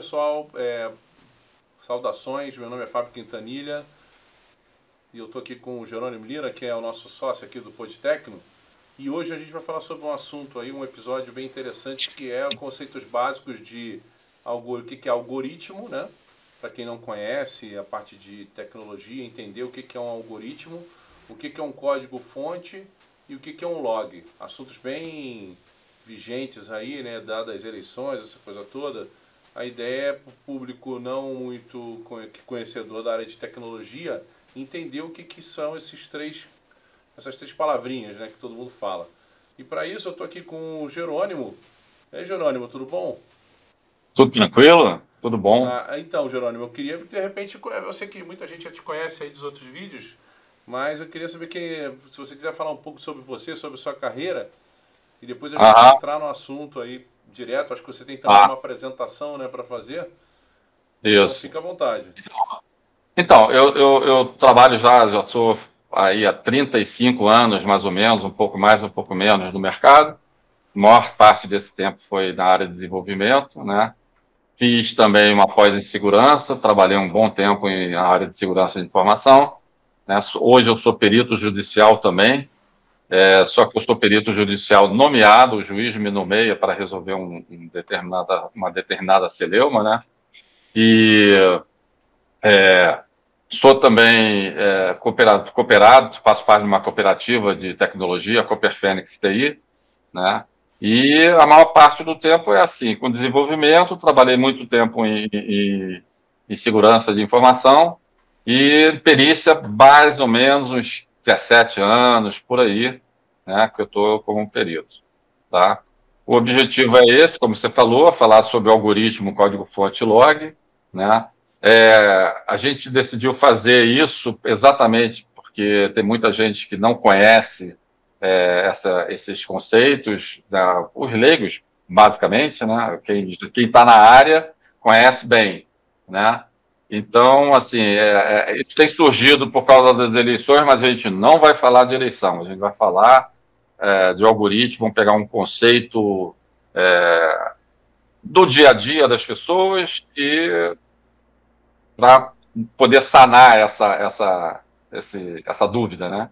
pessoal, saudações, meu nome é Fábio Quintanilha e eu estou aqui com o Jerônimo Lira, que é o nosso sócio aqui do Podtecno, e hoje a gente vai falar sobre um assunto aí, um episódio bem interessante, que é conceitos básicos de o que é algoritmo, né? Para quem não conhece a parte de tecnologia, entender o que é um algoritmo, o que é um código-fonte e o que é um log. Assuntos bem vigentes aí, né, dadas as eleições, essa coisa toda. A ideia é para o público não muito conhecedor da área de tecnologia entender o que são essas três palavrinhas, né, que todo mundo fala. E para isso eu estou aqui com o Jerônimo. E aí, Jerônimo, tudo bom? Tudo tranquilo? Tudo bom? Tá, então, Jerônimo, eu queria, de repente, eu sei que muita gente já te conhece aí dos outros vídeos, mas eu queria saber se você quiser falar um pouco sobre você, sobre a sua carreira, e depois a gente Aham, entrar no assunto aí direto. Acho que você tem também ah, uma apresentação, né, para fazer, então isso. fica à vontade. Então, eu trabalho já sou aí há 35 anos, mais ou menos, um pouco mais, um pouco menos no mercado. A maior parte desse tempo foi na área de desenvolvimento, né? Fiz também uma pós em segurança, trabalhei um bom tempo na área de segurança de informação, né? Hoje eu sou perito judicial também, só que eu sou perito judicial nomeado, o juiz me nomeia para resolver uma determinada celeuma, né? E sou também cooperado, faço parte de uma cooperativa de tecnologia, a Cooper Fênix TI, né? E a maior parte do tempo é assim, com desenvolvimento, trabalhei muito tempo em segurança de informação e perícia mais ou menos uns 17 anos, por aí, né, que eu estou como perito, tá? O objetivo é esse, como você falou, falar sobre o algoritmo código-fonte log, né? A gente decidiu fazer isso exatamente porque tem muita gente que não conhece esses conceitos, os leigos, basicamente, né? Quem está na área conhece bem, né? Então, assim, isso tem surgido por causa das eleições, mas a gente não vai falar de eleição, a gente vai falar de algoritmo, vamos pegar um conceito do dia a dia das pessoas e para poder sanar essa dúvida, né?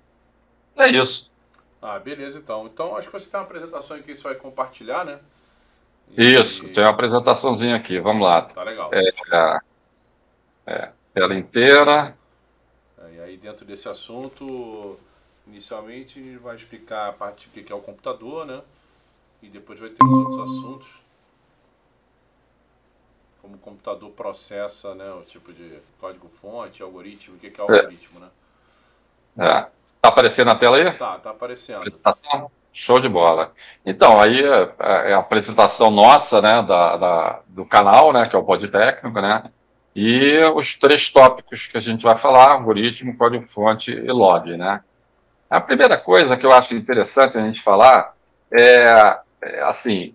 É isso. Ah, beleza, então. Então, acho que você tem uma apresentação aqui que você vai compartilhar, né? Isso, tem E uma apresentaçãozinha aqui, vamos lá. tá legal. É, tela inteira. E aí, dentro desse assunto, inicialmente, a gente vai explicar a parte do que é o computador, né? E depois vai ter os outros assuntos, como o computador processa, né? O tipo de código-fonte, algoritmo, o que é algoritmo, né? Tá aparecendo na tela aí? Tá aparecendo. Apresentação? Show de bola. Então, aí é a apresentação nossa, né, do canal, né, que é o Pod Técnico, né, e os três tópicos que a gente vai falar: algoritmo, código-fonte e log, né. A primeira coisa que eu acho interessante a gente falar assim,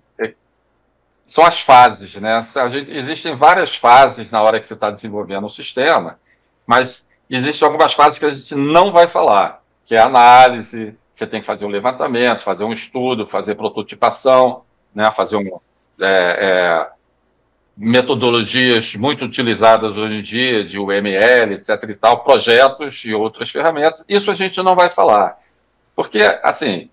são as fases, né? Existem várias fases na hora que você está desenvolvendo o sistema, mas existem algumas fases que a gente não vai falar, que é a análise, você tem que fazer um levantamento, fazer um estudo, fazer prototipação, né? Fazer metodologias muito utilizadas hoje em dia, de UML, etc. e tal, projetos e outras ferramentas. Isso a gente não vai falar. Porque, assim,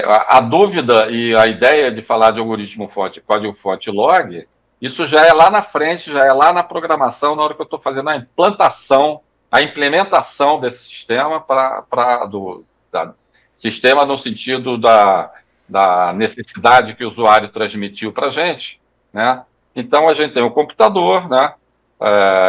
a dúvida e a ideia de falar de algoritmo-fonte, código-fonte log, isso já é lá na frente, já é lá na programação, na hora que eu estou fazendo a implementação desse sistema sistema no sentido da necessidade que o usuário transmitiu para a gente, né? Então, a gente tem o computador, né,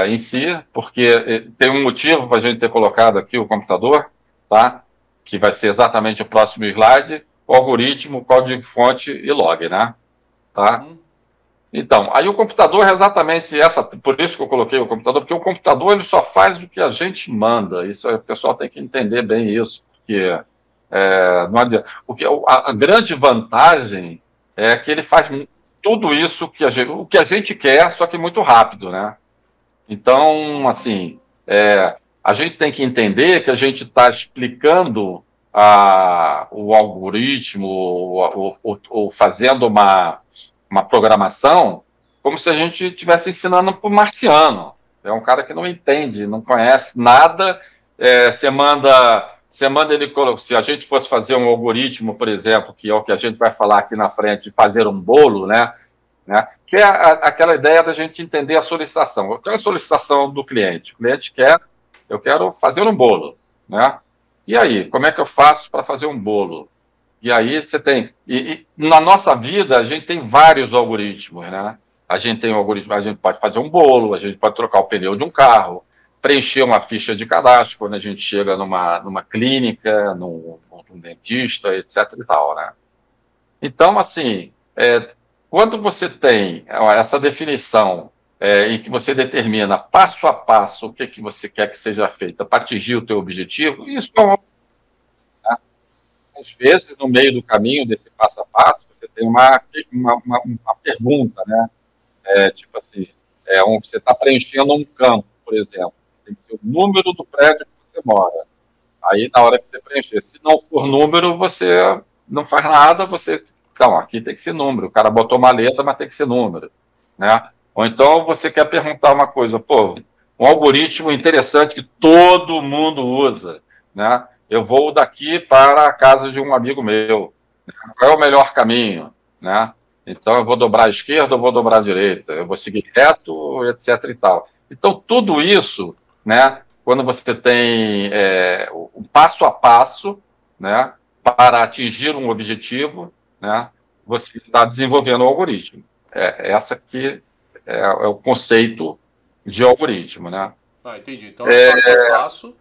em si, porque tem um motivo para a gente ter colocado aqui o computador, tá? Que vai ser exatamente o próximo slide, o algoritmo, código-fonte e log, né? Tá? Uhum. Então, aí o computador é exatamente por isso que eu coloquei o computador, porque o computador ele só faz o que a gente manda. Isso o pessoal tem que entender bem isso, porque não adianta. A grande vantagem é que ele faz tudo isso o que a gente quer, só que muito rápido, né? Então, assim, a gente tem que entender que a gente está explicando o algoritmo ou fazendo uma programação como se a gente estivesse ensinando para o marciano. É um cara que não entende, não conhece nada. Você manda ele. Se a gente fosse fazer um algoritmo, por exemplo, que é o que a gente vai falar aqui na frente, de fazer um bolo, né? Que é aquela ideia da gente entender a solicitação. Qual é a solicitação do cliente? O cliente quer, eu quero fazer um bolo, né? E aí, como é que eu faço para fazer um bolo? E aí você tem. Na nossa vida, a gente tem vários algoritmos, né? A gente tem um algoritmo, a gente pode fazer um bolo, a gente pode trocar o pneu de um carro, preencher uma ficha de cadastro quando a gente chega numa clínica, num dentista, etc. e tal, né? Então, assim, quando você tem essa definição em que você determina passo a passo o que você quer que seja feito para atingir o teu objetivo, isso é uma às vezes, no meio do caminho desse passo a passo, você tem uma pergunta, né? Tipo assim, você está preenchendo um campo, por exemplo. Tem que ser o número do prédio que você mora. Aí, na hora que você preencher, se não for número, você não faz nada, Então, aqui tem que ser número. O cara botou uma letra, mas tem que ser número, né? Ou então você quer perguntar uma coisa, pô, um algoritmo interessante que todo mundo usa, né? Eu vou daqui para a casa de um amigo meu. Qual é o melhor caminho, né? Então, eu vou dobrar à esquerda ou vou dobrar à direita? Eu vou seguir reto, etc. e tal. Então, tudo isso, né? Quando você tem um passo a passo, né? Para atingir um objetivo, né? Você está desenvolvendo um algoritmo. Essa aqui é o conceito de algoritmo, né? Ah, entendi. Então, é passo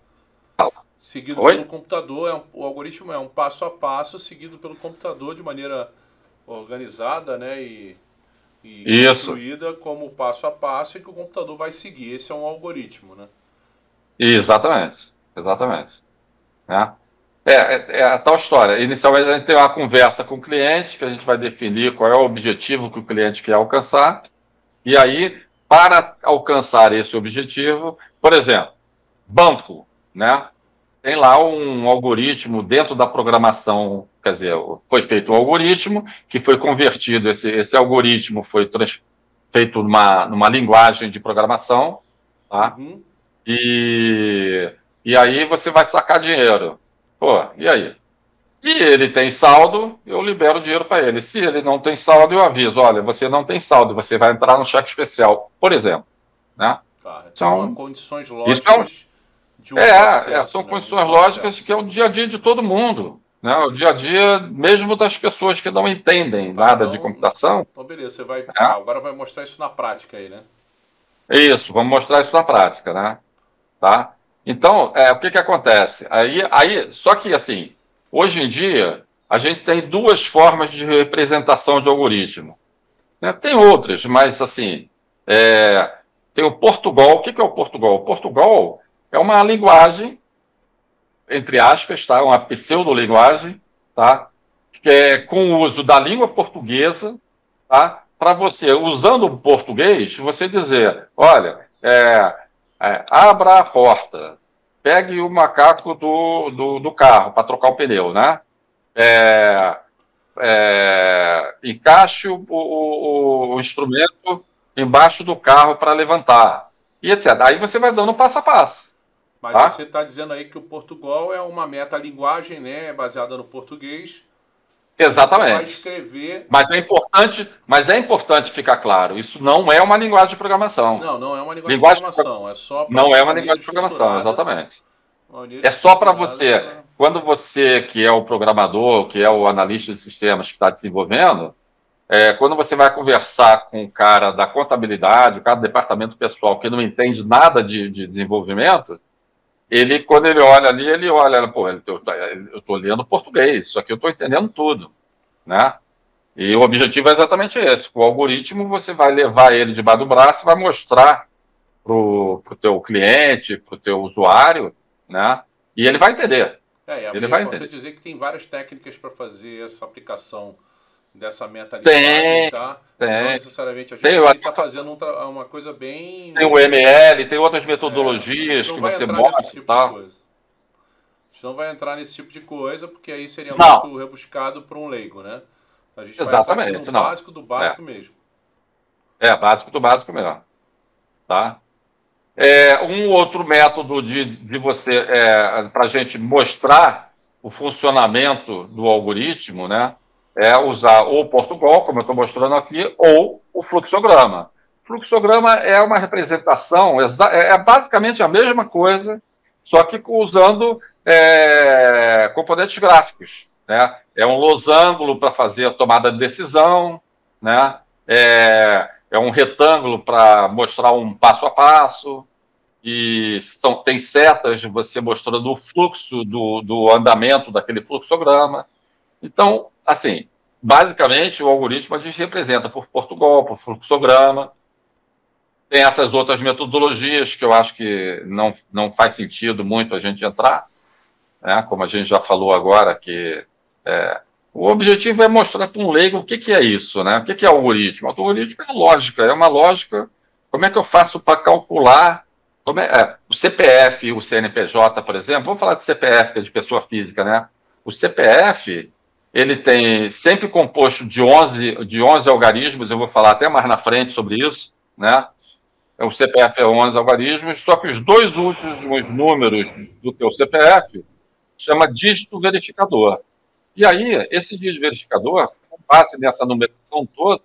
a passo, seguido Oi? pelo computador. O algoritmo é um passo a passo, seguido pelo computador de maneira organizada, né? E Isso, construída como passo a passo e que o computador vai seguir. Esse é um algoritmo, né? exatamente, exatamente. Né? É a tal história. Inicialmente, a gente tem uma conversa com o cliente, que a gente vai definir qual é o objetivo que o cliente quer alcançar. E aí, para alcançar esse objetivo, por exemplo, banco, né? Tem lá um algoritmo dentro da programação, quer dizer, foi feito um algoritmo que foi convertido, esse algoritmo foi feito numa linguagem de programação, tá? Uhum. E aí você vai sacar dinheiro. Pô, e aí? E ele tem saldo, eu libero o dinheiro para ele. Se ele não tem saldo, eu aviso: olha, você não tem saldo, você vai entrar no cheque especial, por exemplo. Né? Tá. Então, Então, condições isso lógicas de um processo, são né? De um condições lógicas processo. que é o dia a dia de todo mundo. Né? O dia a dia, mesmo das pessoas que não entendem Tá, nada de então, computação. beleza, você vai. Né? Agora vai mostrar isso na prática aí, né? É isso, vamos mostrar isso na prática. Né? Tá? Então, o que acontece? Só que, assim, hoje em dia, a gente tem duas formas de representação de algoritmo. Né? Tem outras, mas, assim, tem o Portugal. O que é o Portugal? O Portugal é uma linguagem, entre aspas, tá? Uma pseudolinguagem, tá? Que é com o uso da língua portuguesa, tá? Para você, usando o português, você dizer: olha, abra a porta, pegue o macaco do carro para trocar o pneu, né? Encaixe o instrumento embaixo do carro para levantar, e etc. Aí você vai dando passo a passo. Mas aí Tá? você está dizendo aí que o Portugal é uma metalinguagem, né? Baseada no português. E aí você vai Exatamente. escrever. Mas é importante ficar claro: isso não é uma linguagem de programação. Não, não é uma linguagem de Linguagem de programação. É só para Não uma é uma maneira linguagem de programação, estruturada. exatamente. Uma maneira É só para estruturada você, para. quando você, que é o programador, que é o analista de sistemas que está desenvolvendo, quando você vai conversar com o cara da contabilidade, o cara do departamento pessoal, que não entende nada de desenvolvimento, quando ele olha ali, ele olha: pô, eu estou lendo português, isso aqui eu estou entendendo tudo, né? E o objetivo é exatamente esse. Com o algoritmo, você vai levar ele debaixo do braço e vai mostrar para o teu cliente, para o teu usuário, né? E ele vai entender. E Ele é vai importante entender. dizer que tem várias técnicas para fazer essa aplicação dessa metalinguagem, Tem, tá? Não tem. necessariamente a gente Tem, aqui está fazendo uma coisa tem bem. o ML, tem outras A gente metodologias não que vai você entrar nesse mostra e tipo de tal. coisa. A gente não vai entrar nesse tipo de coisa, porque aí seria Não, muito rebuscado para um leigo, né? A gente vai entrar aqui no exatamente, não. básico do É. básico mesmo. É, básico do básico mesmo. Tá? Um outro método de você, para a gente mostrar o funcionamento do algoritmo, né, é usar ou o Portugal, como eu estou mostrando aqui, ou o fluxograma. O fluxograma é uma representação, basicamente a mesma coisa, só que usando componentes gráficos. Né? É um losango para fazer a tomada de decisão, né? É um retângulo para mostrar um passo a passo, e tem setas você mostrando o fluxo do andamento daquele fluxograma. Então, assim, basicamente o algoritmo a gente representa por Portugal, por fluxograma. Tem essas outras metodologias que eu acho que não faz sentido muito a gente entrar, né? Como a gente já falou agora, que o objetivo é mostrar para um leigo o que é isso, né? O que é algoritmo? O algoritmo é uma lógica. Como é que eu faço para calcular o CPF e o CNPJ, por exemplo? Vamos falar de CPF, que é de pessoa física, né? O CPF, ele tem sempre composto de 11 algarismos, eu vou falar até mais na frente sobre isso, né? O CPF é 11 algarismos, só que os dois últimos números do teu CPF chama dígito verificador. E aí, esse dígito verificador, com base nessa numeração toda,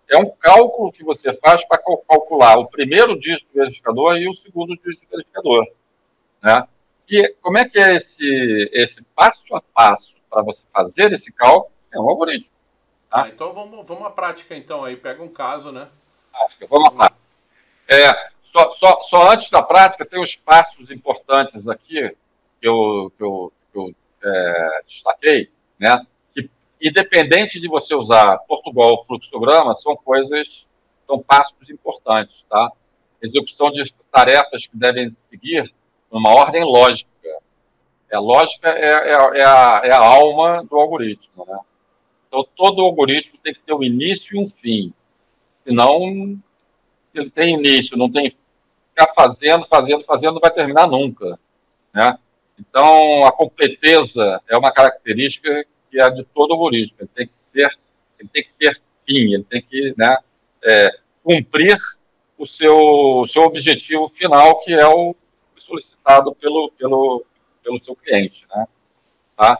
é um cálculo que você faz para calcular o primeiro dígito verificador e o segundo dígito verificador. Né? E como é que é esse passo a passo para você fazer esse cálculo? É um algoritmo. Tá? Então vamos à prática, então. Aí pega um caso, né? Vamos lá. Só antes da prática, tem uns passos importantes aqui que eu destaquei, né? Que, independente de você usar Portugal ou fluxograma, são passos importantes, tá? Execução de tarefas que devem seguir uma ordem lógica. A lógica é a alma do algoritmo, né? Então, todo algoritmo tem que ter um início e um fim. Senão, se ele tem início, não tem ficar fazendo, não vai terminar nunca, né? Então, a completeza é uma característica que é de todo algoritmo. Ele tem que ter fim, ele tem que, né, cumprir o seu objetivo final, que é o solicitado pelo seu cliente, né? Tá?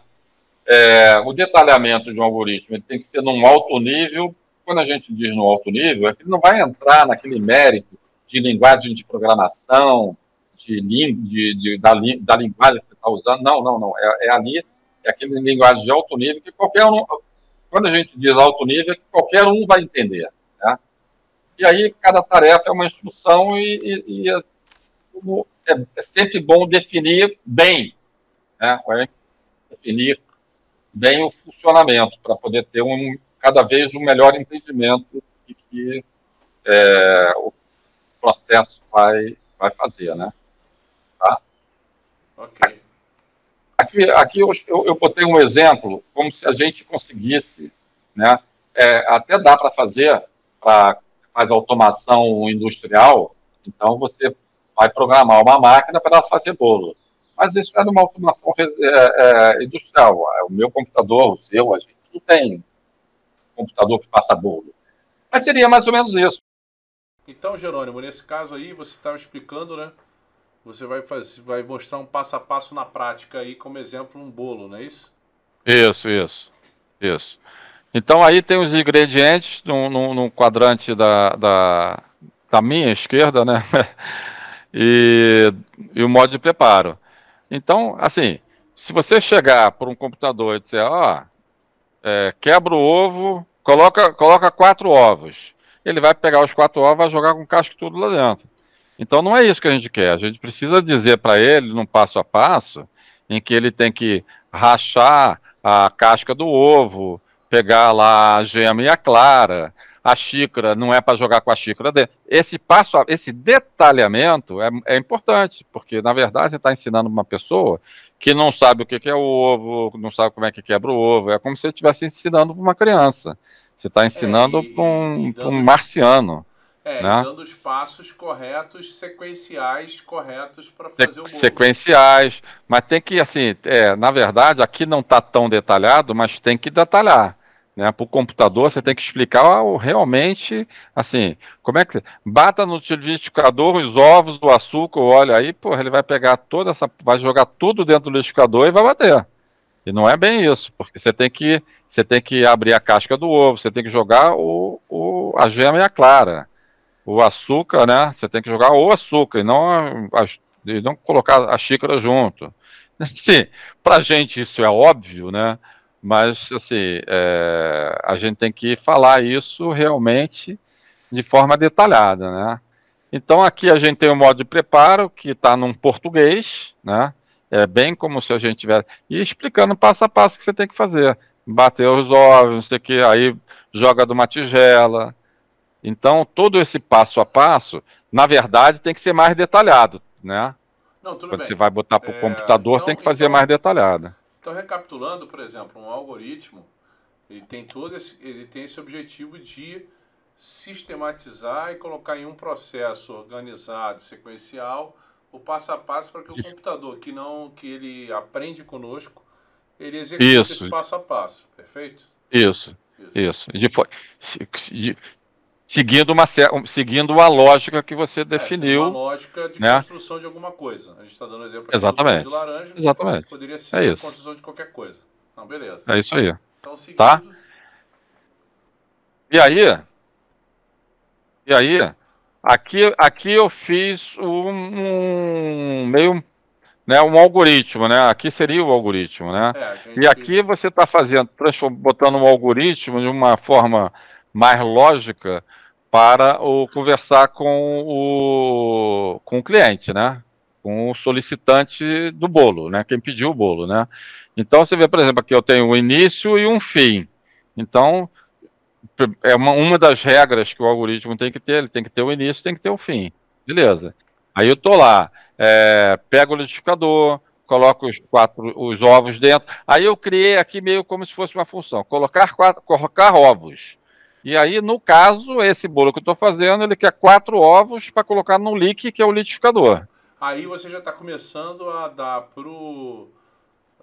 O detalhamento de um algoritmo ele tem que ser num alto nível. Quando a gente diz no alto nível, é que ele não vai entrar naquele mérito de linguagem de programação, da linguagem que você está usando. Não. É aquele linguagem de alto nível que qualquer um, quando a gente diz alto nível, é que qualquer um vai entender. Né? E aí, cada tarefa é uma instrução e é sempre bom definir bem, né? Definir bem o funcionamento para poder ter cada vez um melhor entendimento de que o processo vai fazer, né? Tá? Ok. Aqui eu botei um exemplo, como se a gente conseguisse, né? Até dá para fazer, faz automação industrial, então você vai programar uma máquina para ela fazer bolo. Mas isso é uma automação industrial. O meu computador, o seu, a gente não tem computador que faça bolo. Mas seria mais ou menos isso. Então, Jerônimo, nesse caso aí, você estava explicando, né? Você vai mostrar um passo a passo na prática aí, como exemplo, um bolo, não é isso? Isso. Então aí tem os ingredientes no quadrante da minha esquerda, né? e o modo de preparo. Então, assim, se você chegar por um computador e disser, quebra o ovo, coloca 4 ovos. Ele vai pegar os 4 ovos e vai jogar com casca tudo lá dentro. Então não é isso que a gente quer. A gente precisa dizer para ele, num passo a passo, em que ele tem que rachar a casca do ovo, pegar lá a gema e a clara, a xícara não é para jogar com a xícara dentro. Esse detalhamento é importante, porque na verdade você está ensinando uma pessoa que não sabe o que é o ovo, não sabe como é que quebra o ovo. É como se você estivesse ensinando para uma criança. Você está ensinando para um marciano. Né? E dando os passos corretos, sequenciais corretos para fazer o bolo. Sequenciais, mas tem que, assim, na verdade, aqui não está tão detalhado, mas tem que detalhar. né? Para o computador, você tem que explicar realmente, assim, como é que... Bata no liquidificador os ovos, o açúcar, o óleo, aí, porra, ele vai pegar vai jogar tudo dentro do liquidificador e vai bater. E não é bem isso, porque você tem que abrir a casca do ovo, você tem que jogar a gema e a clara. O açúcar, né? Você tem que jogar o açúcar e não colocar a xícara junto. Sim, pra gente isso é óbvio, né? Mas, assim, a gente tem que falar isso realmente de forma detalhada, né? Então, aqui a gente tem o modo de preparo, que está num português, né? É bem como se a gente tivesse... E explicando passo a passo o que você tem que fazer. Bater os ovos, não sei o que, aí joga de uma tigela. Então, todo esse passo a passo, na verdade, tem que ser mais detalhado, né? Não, tudo Quando você bem. vai botar para o computador, tem que fazer mais detalhado. Então, recapitulando, por exemplo, um algoritmo, ele tem esse objetivo de sistematizar e colocar em um processo organizado, sequencial, o passo a passo para que o computador, que ele aprende conosco, ele execute esse passo a passo, perfeito? Isso. Seguindo a lógica que você definiu. Uma lógica de né? construção de alguma coisa. A gente está dando exemplo aqui Exatamente. do de laranja, Exatamente. poderia ser a construção de qualquer coisa. Então, beleza. É isso aí. Então, seguindo... Tá? E aí, aqui eu fiz meio, né, um algoritmo, né? Aqui seria o algoritmo, né? E aqui você está botando um algoritmo de uma forma mais lógica para conversar com o cliente, né? Com o solicitante do bolo, né? Quem pediu o bolo, né? Então você vê, por exemplo, aqui eu tenho um início e um fim. Então é uma das regras que o algoritmo tem que ter, ele tem que ter o início, tem que ter o fim. Beleza. Aí eu tô lá, pego o liquidificador, coloco os ovos dentro. Aí eu criei aqui meio como se fosse uma função, colocar ovos. E aí, no caso, esse bolo que eu estou fazendo, ele quer 4 ovos para colocar no liqui, que é o liquidificador. Aí você já está começando a dar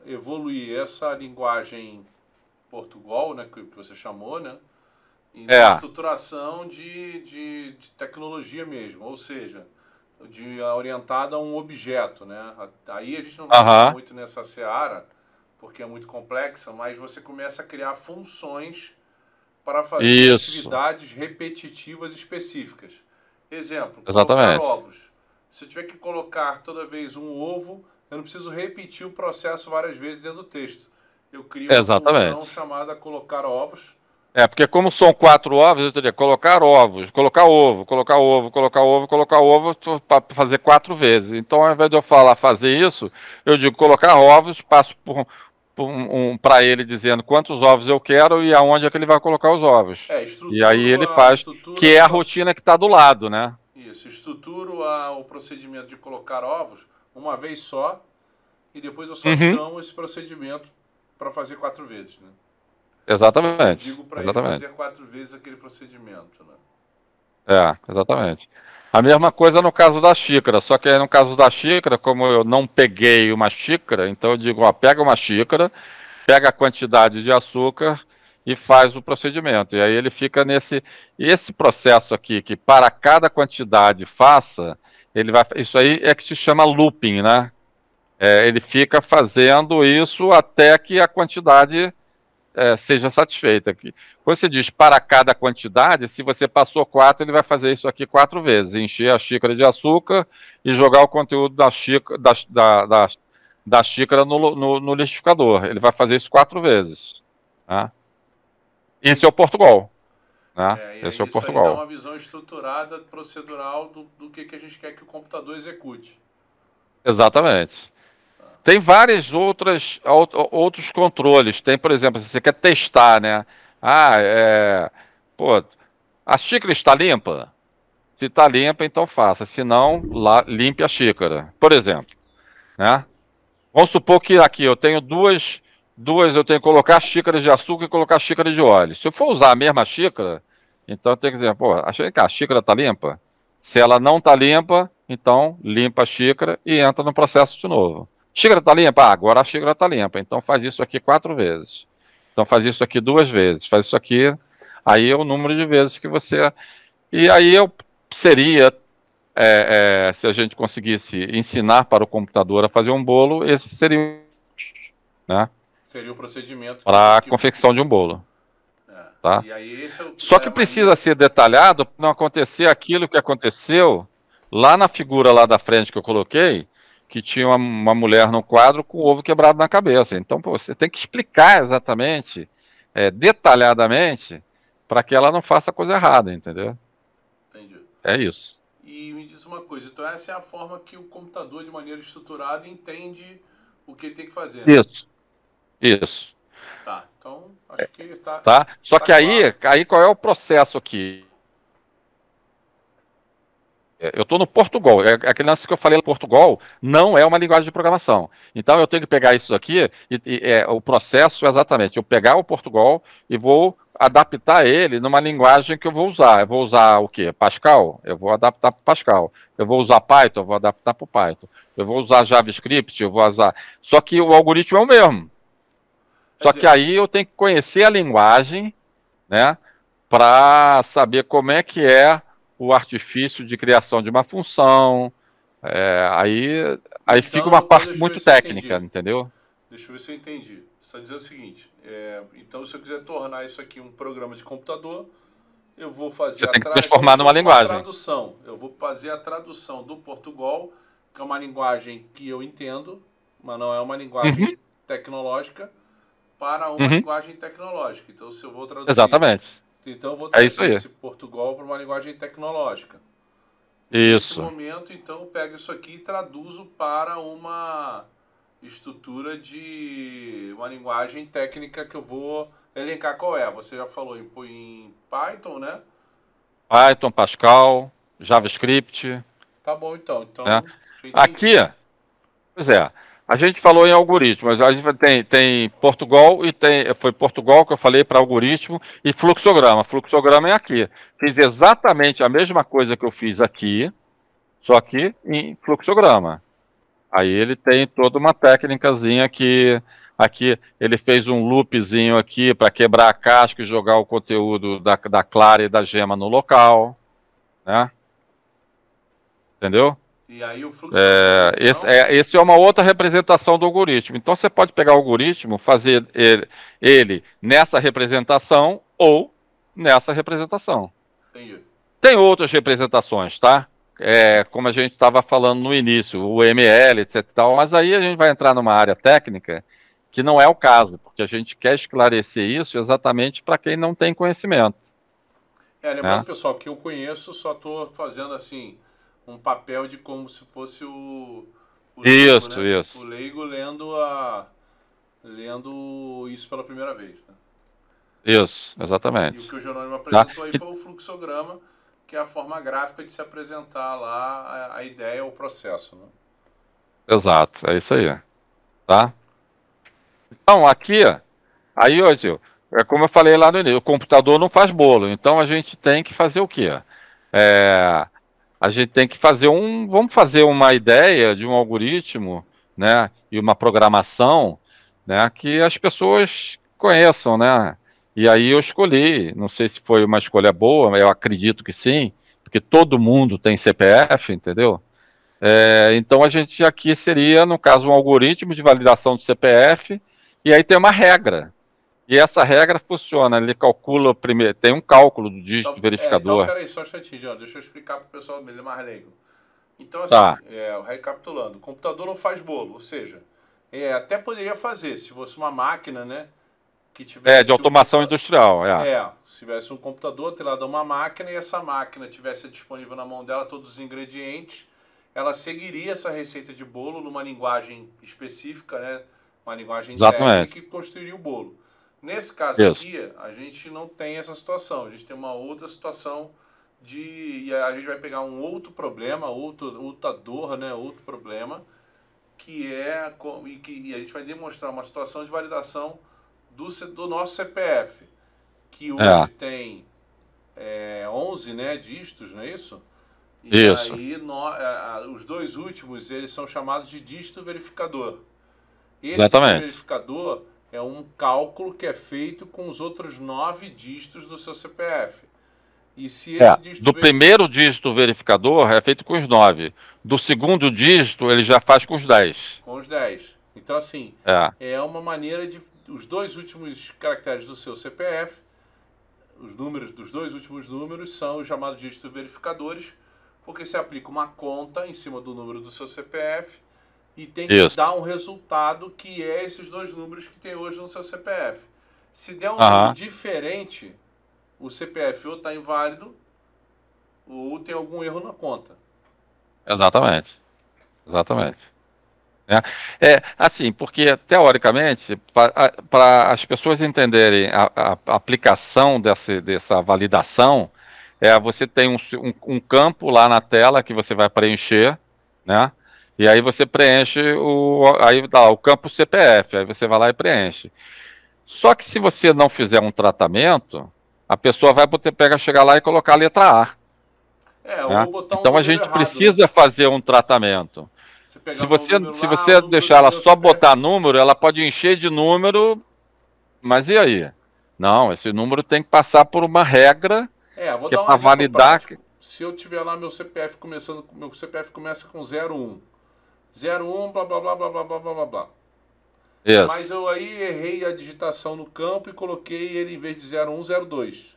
evoluir essa linguagem Portugal, né, que você chamou, né? Em estruturação de tecnologia mesmo, ou seja, orientada a um objeto, né? Aí a gente não vai entrar muito nessa seara, porque é muito complexa, mas você começa a criar funções para fazer atividades repetitivas específicas. Exemplo, colocar ovos. Se eu tiver que colocar toda vez um ovo, eu não preciso repetir o processo várias vezes dentro do texto. Eu crio uma função chamada colocar ovos. Porque como são 4 ovos, eu teria que colocar ovos, colocar ovo, colocar ovo, colocar ovo, colocar ovo, para fazer 4 vezes. Então, ao invés de eu fazer isso, eu digo colocar ovos, passo para ele dizendo quantos ovos eu quero e aonde é que ele vai colocar os ovos. E aí ele faz, que é a rotina que está do lado, né? Isso, estruturo o procedimento de colocar ovos uma vez só e depois eu só chamo esse procedimento para fazer 4 vezes, né? Exatamente. Eu digo para ele fazer 4 vezes aquele procedimento, né? Exatamente. A mesma coisa no caso da xícara, só que aí no caso da xícara, como eu não peguei uma xícara, então eu digo, pega uma xícara, pega a quantidade de açúcar e faz o procedimento. E aí ele fica esse processo aqui, que para cada quantidade faça, isso aí é que se chama looping, né? Ele fica fazendo isso até que a quantidade seja satisfeita. Quando você diz para cada quantidade, se você passou 4, ele vai fazer isso aqui 4 vezes, encher a xícara de açúcar e jogar o conteúdo da xícara no liquidificador. Ele vai fazer isso 4 vezes. Né? Esse é o Portugal. Né? Esse é o Portugal. Aí dá uma visão estruturada, procedural do que a gente quer que o computador execute. Exatamente. Tem vários outros controles. Tem, por exemplo, se você quer testar, né? A xícara está limpa? Se está limpa, então faça. Se não, limpe a xícara. Por exemplo, né? Vamos supor que aqui eu tenho duas, eu tenho que colocar xícaras de açúcar e colocar xícara de óleo. Se eu for usar a mesma xícara, então eu tenho que dizer, achei que a xícara está limpa? Se ela não está limpa, então limpa a xícara e entra no processo de novo. Xícara está limpa? Agora a xícara está limpa. Então faz isso aqui 4 vezes. Então faz isso aqui 2 vezes, faz isso aqui, aí é o número de vezes que você... E aí eu seria, se a gente conseguisse ensinar para o computador a fazer um bolo, esse seria, né, Seria o procedimento para a confecção de um bolo. Tá? E aí esse Só que precisa ser detalhado para não acontecer aquilo que aconteceu lá na figura lá da frente que eu coloquei, que tinha uma mulher no quadro com o ovo quebrado na cabeça. Então, pô, você tem que explicar exatamente, detalhadamente, para que ela não faça a coisa errada, entendeu? Entendi. É isso. E me diz uma coisa, então essa é a forma que o computador, de maneira estruturada, entende o que ele tem que fazer, né? Isso. Tá, então acho que tá. Tá? Só tá que aí qual é o processo aqui? Eu estou no Portugal. Aquele lance que eu falei, Portugal não é uma linguagem de programação. Então eu tenho que pegar isso aqui o processo é exatamente eu pegar o Portugal e vou adaptar ele numa linguagem que eu vou usar. Eu vou usar o quê? Pascal? Eu vou adaptar para Pascal. Eu vou usar Python? Eu vou adaptar para o Python. Eu vou usar JavaScript? Eu vou usar. Só que o algoritmo é o mesmo. Só que aí eu tenho que conhecer a linguagem, né, para saber como é que é o artifício de criação de uma função. Aí então, fica uma parte muito técnica, entendeu? Deixa eu ver se eu entendi. Você está dizendo o seguinte, então se eu quiser tornar isso aqui um programa de computador, eu vou fazer Você tem que transformar numa linguagem. Tradução. Eu vou fazer a tradução do Portugal, que é uma linguagem que eu entendo, mas não é uma linguagem tecnológica, para uma linguagem tecnológica. Então, se eu vou traduzir... Exatamente. Então, eu vou traduzir esse Portugal para uma linguagem tecnológica. Isso. Nesse momento, então, eu pego isso aqui e traduzo para uma estrutura de uma linguagem técnica que eu vou elencar qual é. Você já falou em Python, né? Python, Pascal, JavaScript. Tá bom, então. Aqui, pois é, a gente falou em algoritmo, mas a gente tem Portugal e foi Portugal que eu falei para algoritmo e fluxograma. Fluxograma é aqui. Fiz exatamente a mesma coisa que eu fiz aqui, só que em fluxograma. Aí ele tem toda uma técnicazinha que aqui ele fez um loopzinho aqui para quebrar a casca e jogar o conteúdo da clara e da gema no local, né? Entendeu? E aí o fluxo esse é uma outra representação do algoritmo. Então você pode pegar o algoritmo, fazer ele nessa representação ou nessa representação. Entendi. Tem outras representações, tá? Como a gente estava falando no início, o ML, etc. Tal, mas aí a gente vai entrar numa área técnica que não é o caso, porque a gente quer esclarecer isso exatamente para quem não tem conhecimento. Lembrando, pessoal, que eu conheço, só estou fazendo assim um papel de como se fosse o leigo, né? Isso. O leigo lendo isso pela primeira vez. Né? Isso, exatamente. E o que o Jerônimo apresentou aí foi o fluxograma, que é a forma gráfica de se apresentar lá a ideia, o processo. Né? Exato, é isso aí. Tá? Então, aqui, aí hoje, como eu falei lá no início, o computador não faz bolo, então a gente tem que fazer o quê? A gente tem que fazer vamos fazer uma ideia de um algoritmo, né, e uma programação, né, que as pessoas conheçam, né, e aí eu escolhi, não sei se foi uma escolha boa, eu acredito que sim, porque todo mundo tem CPF, entendeu? Então a gente aqui seria, no caso, um algoritmo de validação do CPF, e aí tem uma regra. E essa regra funciona, ele calcula primeiro, tem um cálculo do dígito verificador. Então, peraí, só um instantinho, João, deixa eu explicar para o pessoal mais leigo. Então, assim, recapitulando, o computador não faz bolo, ou seja, até poderia fazer, se fosse uma máquina, né, que tivesse... de automação industrial, se tivesse um computador, ter lá uma máquina, e essa máquina tivesse disponível na mão dela todos os ingredientes, ela seguiria essa receita de bolo numa linguagem específica, né, uma linguagem técnica, e construiria o bolo. Nesse caso aqui, a gente não tem essa situação. A gente tem uma outra situação e a gente vai pegar um outro problema, outra dor, né, outro problema, e a gente vai demonstrar uma situação de validação do nosso CPF, que hoje tem 11, né, dígitos, não é isso? E isso. Aí os dois últimos, eles são chamados de dígito verificador. Esse dígito verificador, é um cálculo que é feito com os outros 9 dígitos do seu CPF. E se esse dígito do primeiro dígito verificador é feito com os 9. Do segundo dígito ele já faz com os 10. Com os 10. Então, assim, é uma maneira de... Os dois últimos caracteres do seu CPF, os números dos dois últimos números, são os chamados dígitos verificadores, porque se aplica uma conta em cima do número do seu CPF e tem que dar um resultado que é esses dois números que tem hoje no seu CPF. Se der um número diferente, o CPF ou está inválido ou tem algum erro na conta. Exatamente. Assim, porque teoricamente, para as pessoas entenderem a aplicação dessa validação, você tem um campo lá na tela que você vai preencher, né? E aí você preenche o campo CPF, aí você vai lá e preenche. Só que se você não fizer um tratamento, a pessoa vai chegar lá e colocar a letra A. Ou botar um então a gente precisa fazer um tratamento. Se você deixar ela só botar número, ela pode encher de número, mas e aí? Não, esse número tem que passar por uma regra que é para validar. Se eu tiver lá meu CPF começa com 01. 01, blá blá blá blá blá blá blá blá. Isso. Mas eu aí errei a digitação no campo e coloquei ele em vez de 01, 02.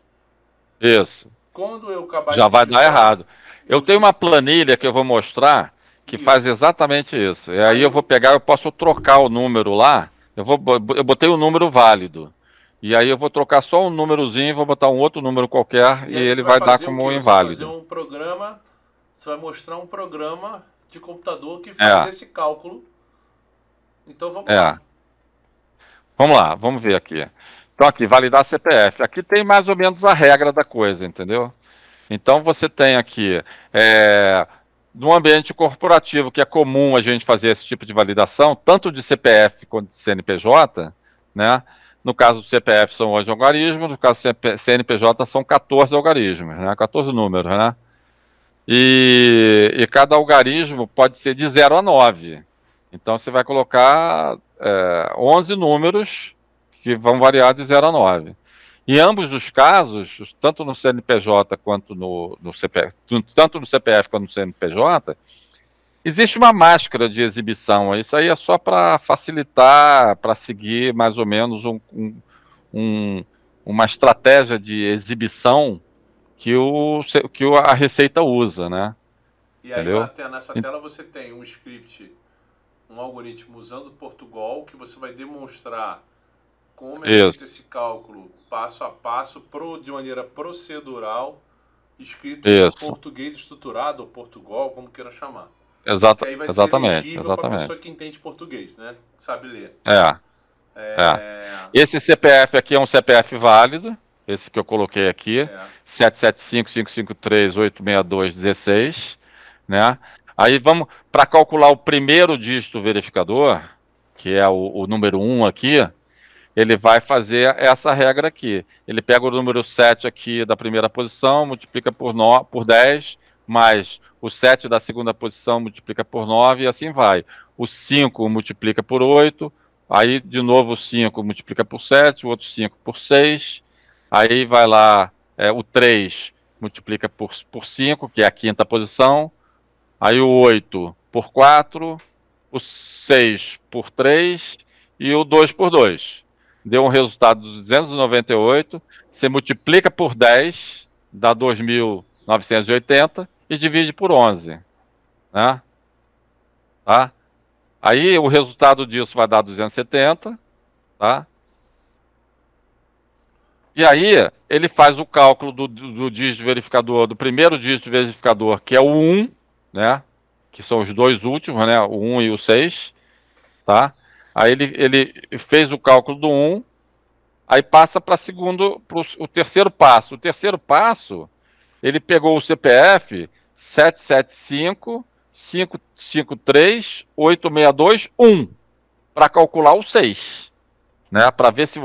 Isso. Quando eu acabar já vai dar errado. Eu tenho uma planilha que eu vou mostrar que faz exatamente isso. E aí eu vou pegar, eu posso trocar o número lá. Eu botei um número válido. E aí eu vou trocar só um númerozinho e vou botar um outro número qualquer e ele vai dar como inválido. Você vai fazer um programa, você vai mostrar um programa de computador que faz esse cálculo. Então vamos lá. Vamos lá, vamos ver aqui. Então aqui, validar CPF. Aqui tem mais ou menos a regra da coisa, entendeu? Então você tem aqui, no ambiente corporativo, que é comum a gente fazer esse tipo de validação, tanto de CPF quanto de CNPJ, né? No caso do CPF são 11 algarismos, no caso do CNPJ são 14 algarismos, né? 14 números, né? E cada algarismo pode ser de 0 a 9. Então você vai colocar 11 números que vão variar de 0 a 9. Em ambos os casos, tanto no CNPJ quanto no CPF, tanto no CPF quanto no CNPJ, existe uma máscara de exibição. Isso aí é só para facilitar, para seguir mais ou menos uma estratégia de exibição que a Receita usa, né? E aí nessa tela você tem um script, um algoritmo usando Portugal, que você vai demonstrar como é feito esse cálculo passo a passo, de maneira procedural, escrito em português estruturado, ou Portugal, como queira chamar. Exatamente. Aí vai ser legível para a pessoa que entende português, né? Sabe ler. Esse CPF aqui é um CPF válido, esse que eu coloquei aqui, 775-553-862-16, né? Aí vamos, para calcular o primeiro dígito verificador, que é o número 1 aqui, ele vai fazer essa regra aqui. Ele pega o número 7 aqui da primeira posição, multiplica por 10, mais o 7 da segunda posição multiplica por 9 e assim vai. O 5 multiplica por 8, aí de novo o 5 multiplica por 7, o outro 5 por 6, aí vai lá o 3 multiplica por 5, que é a quinta posição, aí o 8 por 4, o 6 por 3 e o 2 por 2. Deu um resultado de 298, você multiplica por 10, dá 2.980 e divide por 11, né? Tá? Aí o resultado disso vai dar 270, tá? E aí ele faz o cálculo do dígito verificador, do primeiro dígito verificador, que é o 1, né? Que são os dois últimos, né? O 1 e o 6, tá? Aí ele fez o cálculo do 1, aí passa para o terceiro passo. O terceiro passo, ele pegou o CPF 775-553-862-1 para calcular o 6, né? Para ver se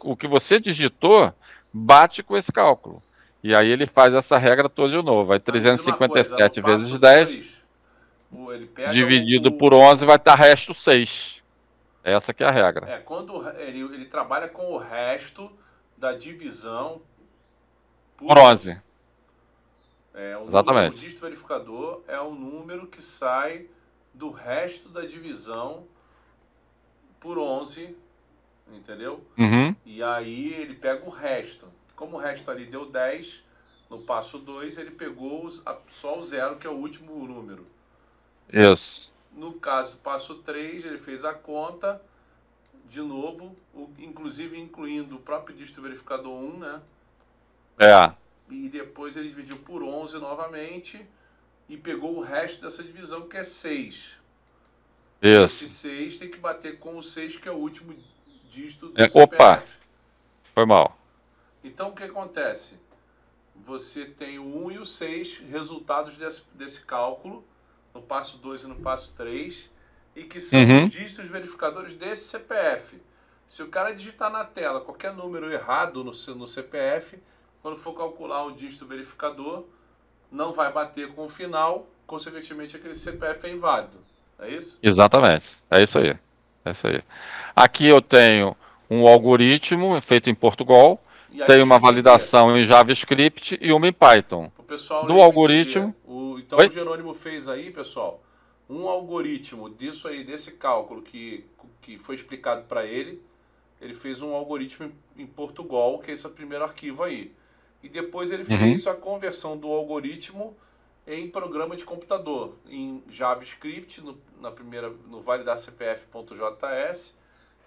o que você digitou bate com esse cálculo. E aí ele faz essa regra toda de novo. Aí 357 vezes 10, dividido por 11, vai estar resto 6. Essa que é a regra. Quando ele trabalha com o resto da divisão Por 11. O Exatamente. dígito verificador é o número que sai do resto da divisão por 11, entendeu? Uhum. E aí ele pega o resto. Como o resto ali deu 10, no passo 2 ele pegou só o 0, que é o último número. Isso. No caso do passo 3, ele fez a conta, de novo, inclusive incluindo o próprio dígito verificador 1, né? E depois ele dividiu por 11 novamente e pegou o resto dessa divisão, que é 6. Isso. Esse 6 tem que bater com o 6, que é o último dígito do CPF. Opa! Foi mal. Então o que acontece? Você tem o 1 e o 6, resultados desse cálculo, no passo 2 e no passo 3, e que são os dígitos verificadores desse CPF. Se o cara digitar na tela qualquer número errado no CPF, quando for calcular o dígito verificador, não vai bater com o final, consequentemente aquele CPF é inválido. É isso? Exatamente. É isso aí. Aqui eu tenho um algoritmo feito em Portugal, tenho uma validação em JavaScript e uma em Python. O pessoal do algoritmo... Então o Jerônimo fez aí, pessoal, um algoritmo disso aí, desse cálculo que foi explicado para ele. Ele fez um algoritmo em Portugal, que é esse primeiro arquivo aí. E depois ele fez a conversão do algoritmo em programa de computador, em JavaScript, no validar cpf.js,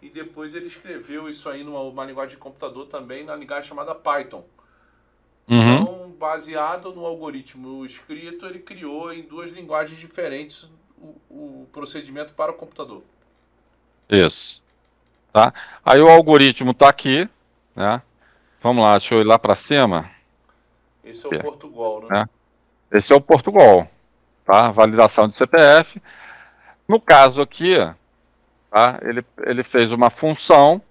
e depois ele escreveu isso aí numa linguagem de computador também, na linguagem chamada Python. Então, baseado no algoritmo escrito, ele criou em duas linguagens diferentes o procedimento para o computador. Isso. Tá? Aí o algoritmo está aqui, né? Vamos lá, deixa eu ir lá para cima. Esse é o Portugal, né? Esse é o Portugal, tá? Validação de CPF. No caso aqui, tá? Ele fez uma função,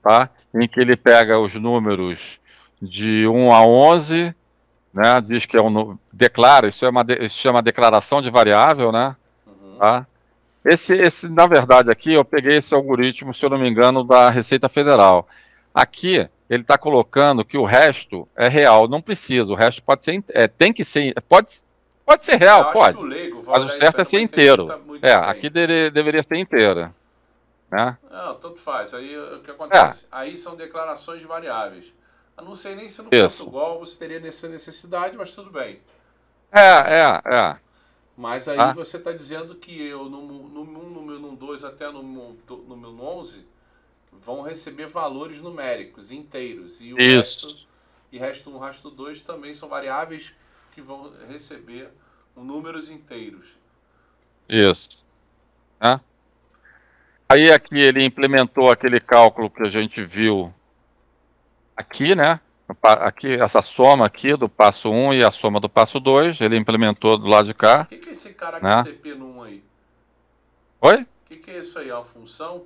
tá? Em que ele pega os números de 1 a 11, né? Diz que é declara, isso se chama declaração de variável, né? Tá? Esse, na verdade, aqui eu peguei esse algoritmo, se eu não me engano, da Receita Federal. Aqui ele está colocando que o resto é real, não precisa, o resto pode ser, tem que ser, pode ser real, pode, mas o certo é ser inteiro. Aqui deveria ser inteiro. Né? Não, tanto faz, aí o que acontece? Aí são declarações de variáveis. Eu não sei nem se no Portugal você teria essa necessidade, mas tudo bem. Mas aí você está dizendo que eu, no 1, no 2 até no 11, vão receber valores numéricos, inteiros. E o resto 1, resto 2 também são variáveis que vão receber números inteiros. Isso. Aí aqui ele implementou aquele cálculo que a gente viu aqui, né? Aqui, essa soma aqui do passo 1 e a soma do passo 2, ele implementou do lado de cá. O que é esse cara aqui CP1 aí? Oi? O que é isso aí? É uma função?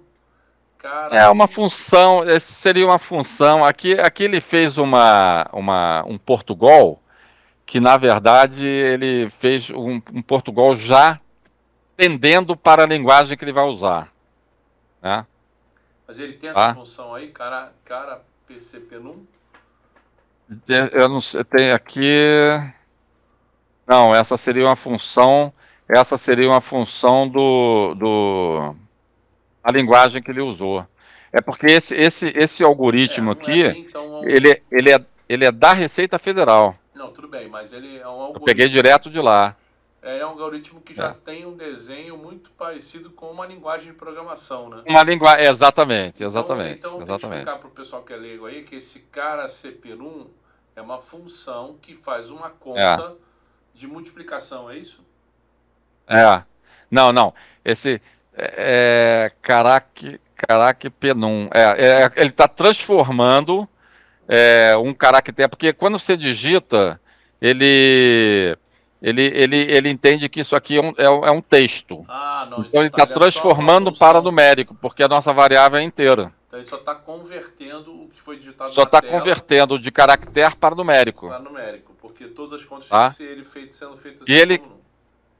Cara... É uma função, esse seria uma função. Aqui ele fez um Portugal, que na verdade ele fez um Portugal já tendendo para a linguagem que ele vai usar. Né? Mas ele tem essa função aí, cara PCP1? Eu não sei, tem aqui... Não, essa seria uma função a linguagem que ele usou. É porque esse algoritmo aqui, então, ele é da Receita Federal. Não, tudo bem, mas ele é um algoritmo... Eu peguei direto de lá. É um algoritmo que já tem um desenho muito parecido com uma linguagem de programação, né? Uma linguagem, exatamente. Então tem que explicar para o pessoal que é leigo aí que esse cara CP1 é uma função que faz uma conta de multiplicação, é isso? Não. Esse Carac-Penum. Ele está transformando um caractere, porque quando você digita, ele entende que isso aqui é um texto. Não, então ele está transformando para numérico, porque a nossa variável é inteira. Então ele só está convertendo o que foi digitado só está convertendo de caractere para numérico. Para numérico, porque todas as contas têm que ser sendo feitas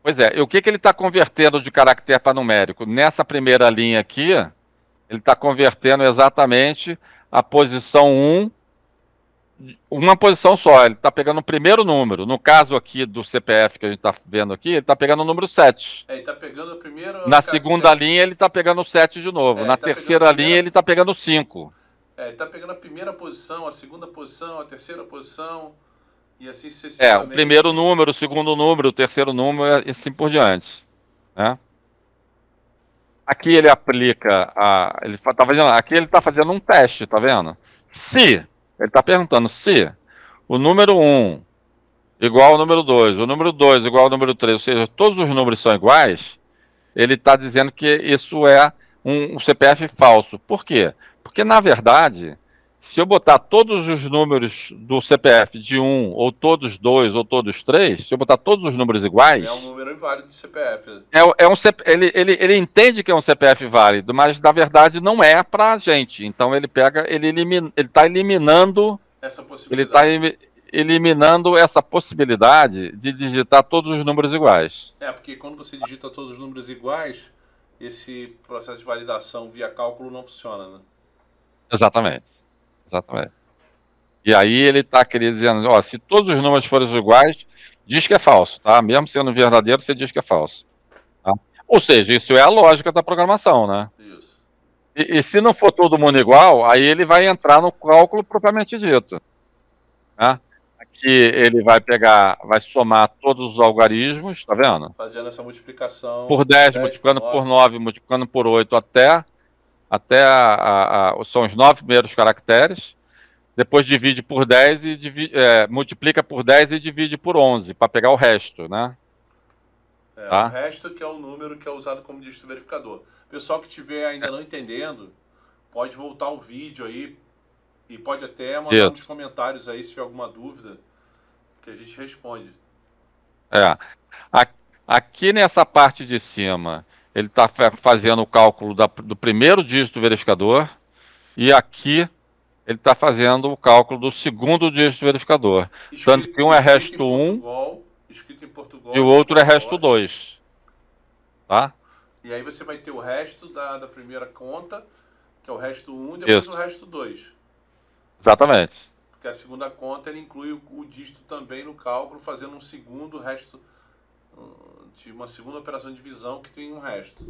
Pois é, e o que ele está convertendo de caractere para numérico? Nessa primeira linha aqui, ele está convertendo exatamente a posição 1, uma posição só, ele está pegando o primeiro número. No caso aqui do CPF que a gente está vendo aqui, ele está pegando o número 7. Ele está pegando a primeira... Na segunda linha ele está pegando o 7 de novo. Na terceira linha ele está pegando o 5. Ele está pegando a primeira posição, a segunda posição, a terceira posição, e assim sucessivamente. O primeiro número, o segundo número, o terceiro número e assim por diante. Né? Aqui ele aplica aqui ele está fazendo um teste, tá vendo? Se, ele está perguntando se o número 1 igual ao número 2, o número 2 igual ao número 3, ou seja, todos os números são iguais, ele está dizendo que isso é um CPF falso. Por quê? Porque, na verdade, se eu botar todos os números do CPF de 1, ou todos 2, ou todos 3, se eu botar todos os números iguais... É um número inválido de CPF. Ele entende que é um CPF válido, mas, na verdade, não é para a gente. Então, ele está eliminando... essa possibilidade. Ele está eliminando essa possibilidade de digitar todos os números iguais. Porque quando você digita todos os números iguais, esse processo de validação via cálculo não funciona, né? Exatamente. E aí ele está querendo dizendo, se todos os números forem iguais, diz que é falso, tá? Mesmo sendo verdadeiro, você diz que é falso. Tá? Ou seja, isso é a lógica da programação, né? Isso. E se não for todo mundo igual, aí ele vai entrar no cálculo propriamente dito. Né? Aqui ele vai somar todos os algarismos, tá vendo? Fazendo essa multiplicação. Por 10, multiplicando por 9, multiplicando por 8, até são os 9 primeiros caracteres. Depois divide por 10 e multiplica por 10 e divide por 11, para pegar o resto, né? Tá? O resto que é o número que é usado como dígito verificador. Pessoal que estiver ainda não entendendo, pode voltar ao vídeo aí e pode até mandar nos comentários aí se tiver alguma dúvida, que a gente responde. Aqui nessa parte de cima, ele está fazendo o cálculo do primeiro dígito verificador, e aqui ele está fazendo o cálculo do segundo dígito verificador. Tanto que um é resto 1 escrito em Portugal, e o outro é resto 2. Tá? E aí você vai ter o resto da primeira conta, que é o resto 1, e depois o resto 2. Exatamente. Porque a segunda conta ele inclui o dígito também no cálculo, fazendo um segundo resto, de uma segunda operação de divisão que tem um resto.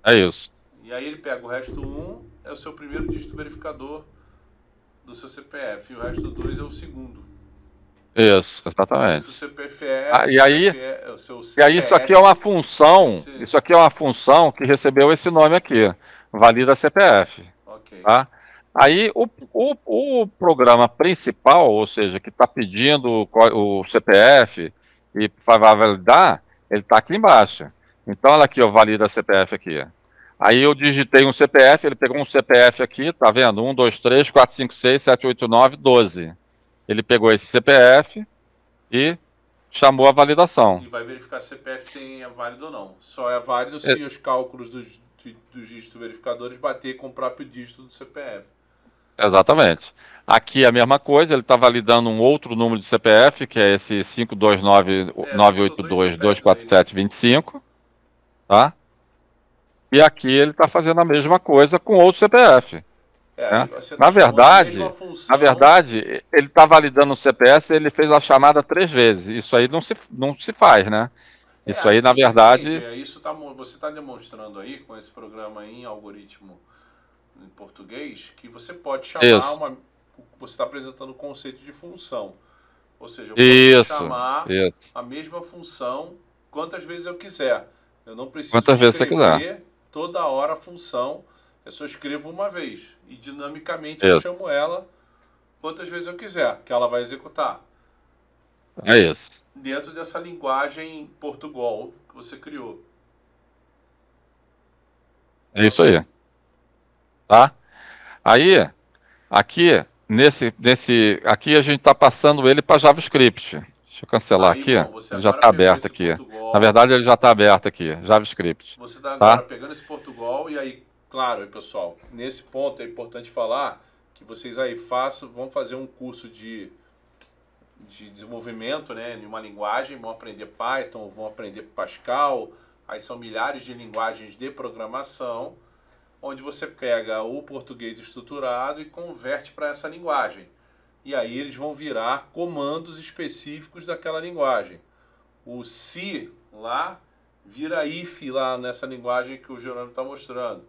É isso. E aí ele pega o resto 1, é o seu primeiro dígito verificador do seu CPF, e o resto 2 é o segundo. Isso, exatamente. O CPF e aí isso aqui é uma função, isso aqui é uma função que recebeu esse nome aqui, valida CPF. Ok. Tá? Aí o programa principal, ou seja, que está pedindo o CPF e vai validar, ele está aqui embaixo. Então, olha aqui, valida CPF aqui. Aí eu digitei um CPF, ele pegou um CPF aqui, tá vendo? 1, 2, 3, 4, 5, 6, 7, 8, 9, 12. Ele pegou esse CPF e chamou a validação. E vai verificar se o CPF é válido ou não. Só é válido se os cálculos dos dígitos verificadores bater com o próprio dígito do CPF. Exatamente. Aqui é a mesma coisa, ele está validando um outro número de CPF, que é esse 529-982-247-25. Tá? E aqui ele está fazendo a mesma coisa com outro CPF. Na verdade, ele está validando o CPF, ele fez a chamada 3 vezes. Isso aí não se faz, né? Isso aí, na verdade... você está demonstrando aí, com esse programa em algoritmo em português, que você pode chamar você está apresentando o conceito de função. Ou seja, eu posso chamar a mesma função quantas vezes eu quiser. Eu não preciso escrever toda hora a função, eu só escrevo uma vez. E dinamicamente eu chamo ela quantas vezes eu quiser, que ela vai executar. É isso. Dentro dessa linguagem Portugal que você criou. É isso aí. Tá? Aí, aqui aqui a gente está passando ele para JavaScript. Deixa eu cancelar aqui. Ele já está aberto aqui. Na verdade, ele já está aberto aqui, JavaScript. Você está agora pegando esse Portugal e aí, claro, pessoal, nesse ponto é importante falar que vocês aí vão fazer um curso de desenvolvimento, né, em uma linguagem, vão aprender Python, vão aprender Pascal, aí são milhares de linguagens de programação. onde você pega o português estruturado e converte para essa linguagem. E aí eles vão virar comandos específicos daquela linguagem. O se lá vira if lá nessa linguagem que o Jerônimo está mostrando.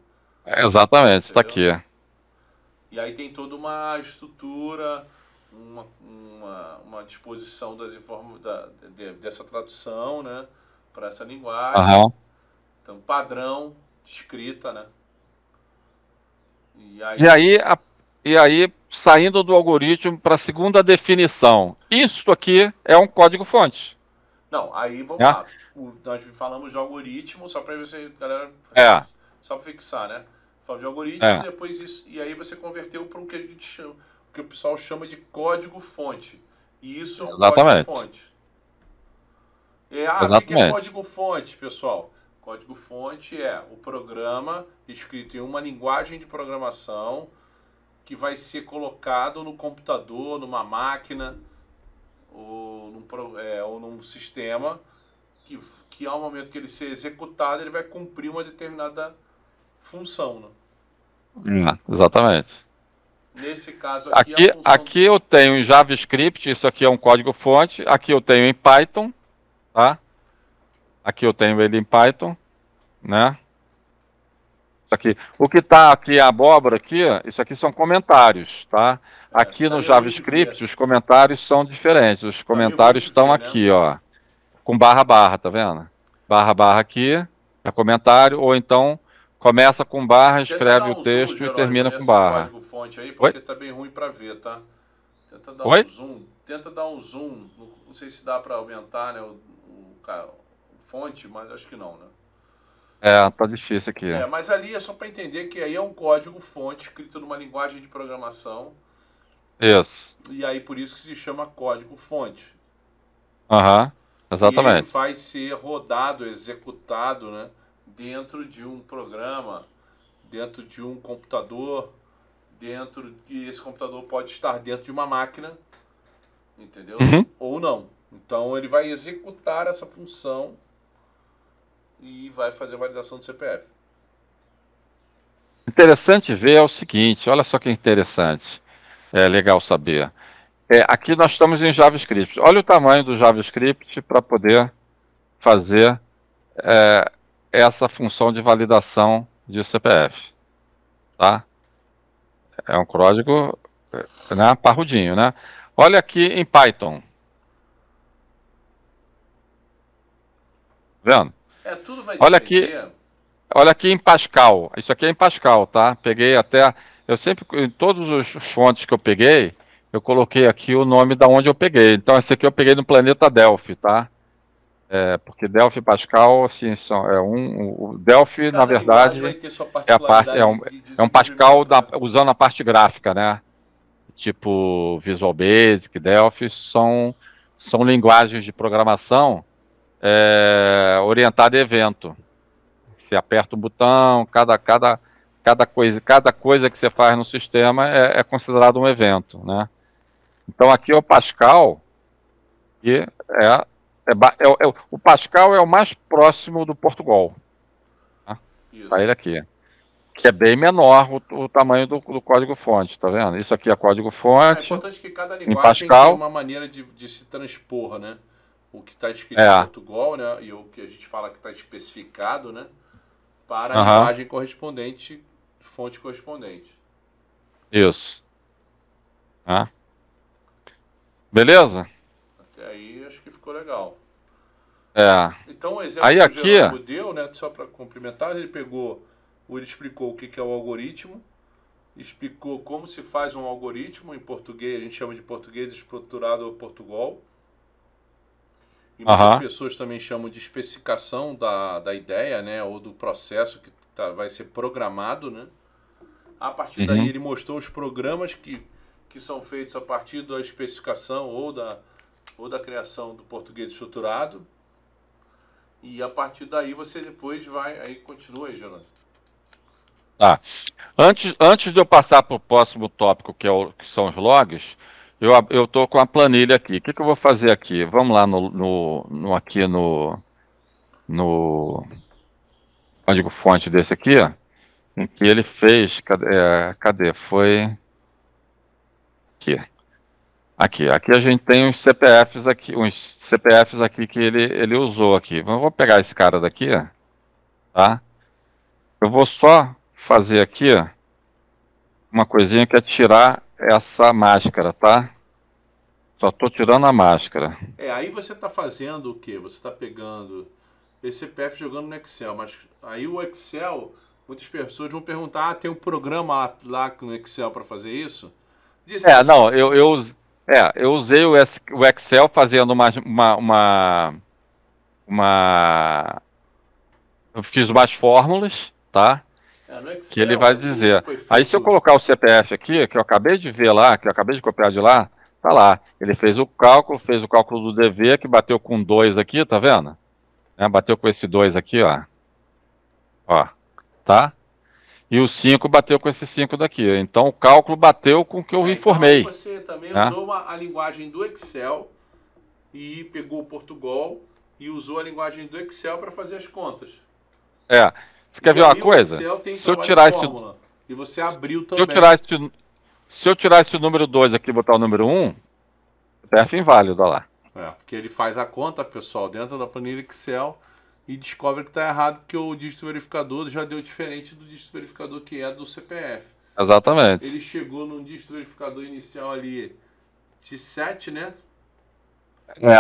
Exatamente, está aqui. E aí tem toda uma estrutura, uma disposição dessa tradução, né, para essa linguagem. Uhum. Então, padrão de escrita, né? E aí, saindo do algoritmo para a segunda definição, isso aqui é um código-fonte. Não, aí vamos lá. Nós falamos de algoritmo, só para você, galera, só para fixar, né? Falamos de algoritmo, depois isso, e aí você converteu para o que a gente chama, o que o pessoal chama de código-fonte. E isso é um código-fonte. O que é código-fonte, pessoal? Código-fonte é o programa escrito em uma linguagem de programação que vai ser colocado no computador, numa máquina ou num sistema que ao momento que ele ser executado, ele vai cumprir uma determinada função. Né? Exatamente. Nesse caso aqui eu tenho em JavaScript, isso aqui é um código-fonte, aqui eu tenho em Python, tá? Aqui eu tenho ele em Python, né? Isso aqui. O que está aqui, a abóbora aqui, isso aqui são comentários, tá? Aqui no JavaScript, os comentários são diferentes. Os comentários estão aqui, ó. Com barra, tá vendo? Barra aqui, é comentário, ou então começa com barra, escreve o texto e termina com barra. Código-fonte aí, porque tá bem ruim para ver, tá? Tenta dar um zoom. Tenta dar um zoom. Não sei se dá para aumentar, né, o fonte, mas acho que não, né? Tá difícil aqui. Mas ali é só para entender que aí é um código-fonte escrito numa linguagem de programação. Isso. E aí por isso que se chama código-fonte. Exatamente. E ele vai ser rodado, executado, né, dentro de um programa, dentro de um computador, e esse computador pode estar dentro de uma máquina, entendeu? Ou não. Então ele vai executar essa função e vai fazer a validação do CPF. Interessante ver é o seguinte, olha só que interessante, é legal saber. Aqui nós estamos em JavaScript. Olha o tamanho do JavaScript para poder fazer essa função de validação de CPF. Tá? É um código, né, parrudinho, né? Olha aqui em Python. Vendo? Tudo vai olha aqui em Pascal. Isso aqui é em Pascal, tá? Peguei até... Eu sempre, em todos os fontes que eu peguei, eu coloquei aqui o nome da onde eu peguei. Então, esse aqui eu peguei no planeta Delphi, tá? Porque Delphi e Pascal, assim, o Delphi, na verdade, é um Pascal usando a parte gráfica, né? Tipo Visual Basic, Delphi, são linguagens de programação orientada a evento. Você aperta um botão, cada coisa que você faz no sistema é considerado um evento, né? Então aqui é o Pascal, que o Pascal é o mais próximo do Portugal. Tá? Ele aqui. Que é bem menor o tamanho do código-fonte, tá vendo? Isso aqui é código-fonte. É importante que cada linguagem tem uma maneira de se transpor, né? O que está escrito em Portugal, né? E o que a gente fala que está especificado, né? Para a linguagem correspondente, fonte correspondente. Isso. Beleza? Até aí acho que ficou legal. Então o exemplo aí que o Jerônimo deu, né? Só para complementar, ele explicou o que é o algoritmo, explicou como se faz um algoritmo em português, a gente chama de português estruturado ou Portugal. E muitas pessoas também chamam de especificação da ideia, né, ou do processo que vai ser programado, né? A partir daí ele mostrou os programas que são feitos a partir da especificação ou da criação do português estruturado. E a partir daí você depois aí continua aí, Jonathan. Antes de eu passar para o próximo tópico, que são os logs, eu estou com a planilha aqui. O que eu vou fazer aqui? Vamos lá aqui no código-fonte desse aqui. em que ele fez, cadê? Foi aqui. Aqui a gente tem uns CPFs aqui que ele usou aqui. Vou pegar esse cara daqui, tá? Eu vou só fazer aqui uma coisinha que é tirar essa máscara, tá? Só estou tirando a máscara. Aí você está fazendo o quê? Você está pegando esse CPF jogando no Excel, mas aí o Excel, muitas pessoas vão perguntar, tem um programa lá no Excel para fazer isso? Não, eu usei o Excel fazendo eu fiz umas fórmulas, tá? Excel, que ele vai dizer. Aí se eu colocar o CPF aqui, que eu acabei de ver lá, que eu acabei de copiar de lá, tá lá. Ele fez o cálculo do dever, que bateu com 2 aqui, tá vendo? Bateu com esse 2 aqui, ó. Ó, tá? E o 5 bateu com esse 5 daqui. Então o cálculo bateu com o que eu informei. Então você também usou a linguagem do Excel e pegou o Portugal e usou a linguagem do Excel para fazer as contas. Você quer ver uma coisa? Se eu tirar esse... E você abriu também. Se eu tirar esse número 2 aqui e botar o número 1, CPF inválido, olha lá. Porque ele faz a conta, pessoal, dentro da planilha Excel e descobre que está errado porque o dígito verificador já deu diferente do dígito verificador que é do CPF. Exatamente. Ele chegou num dígito verificador inicial ali de 7, né?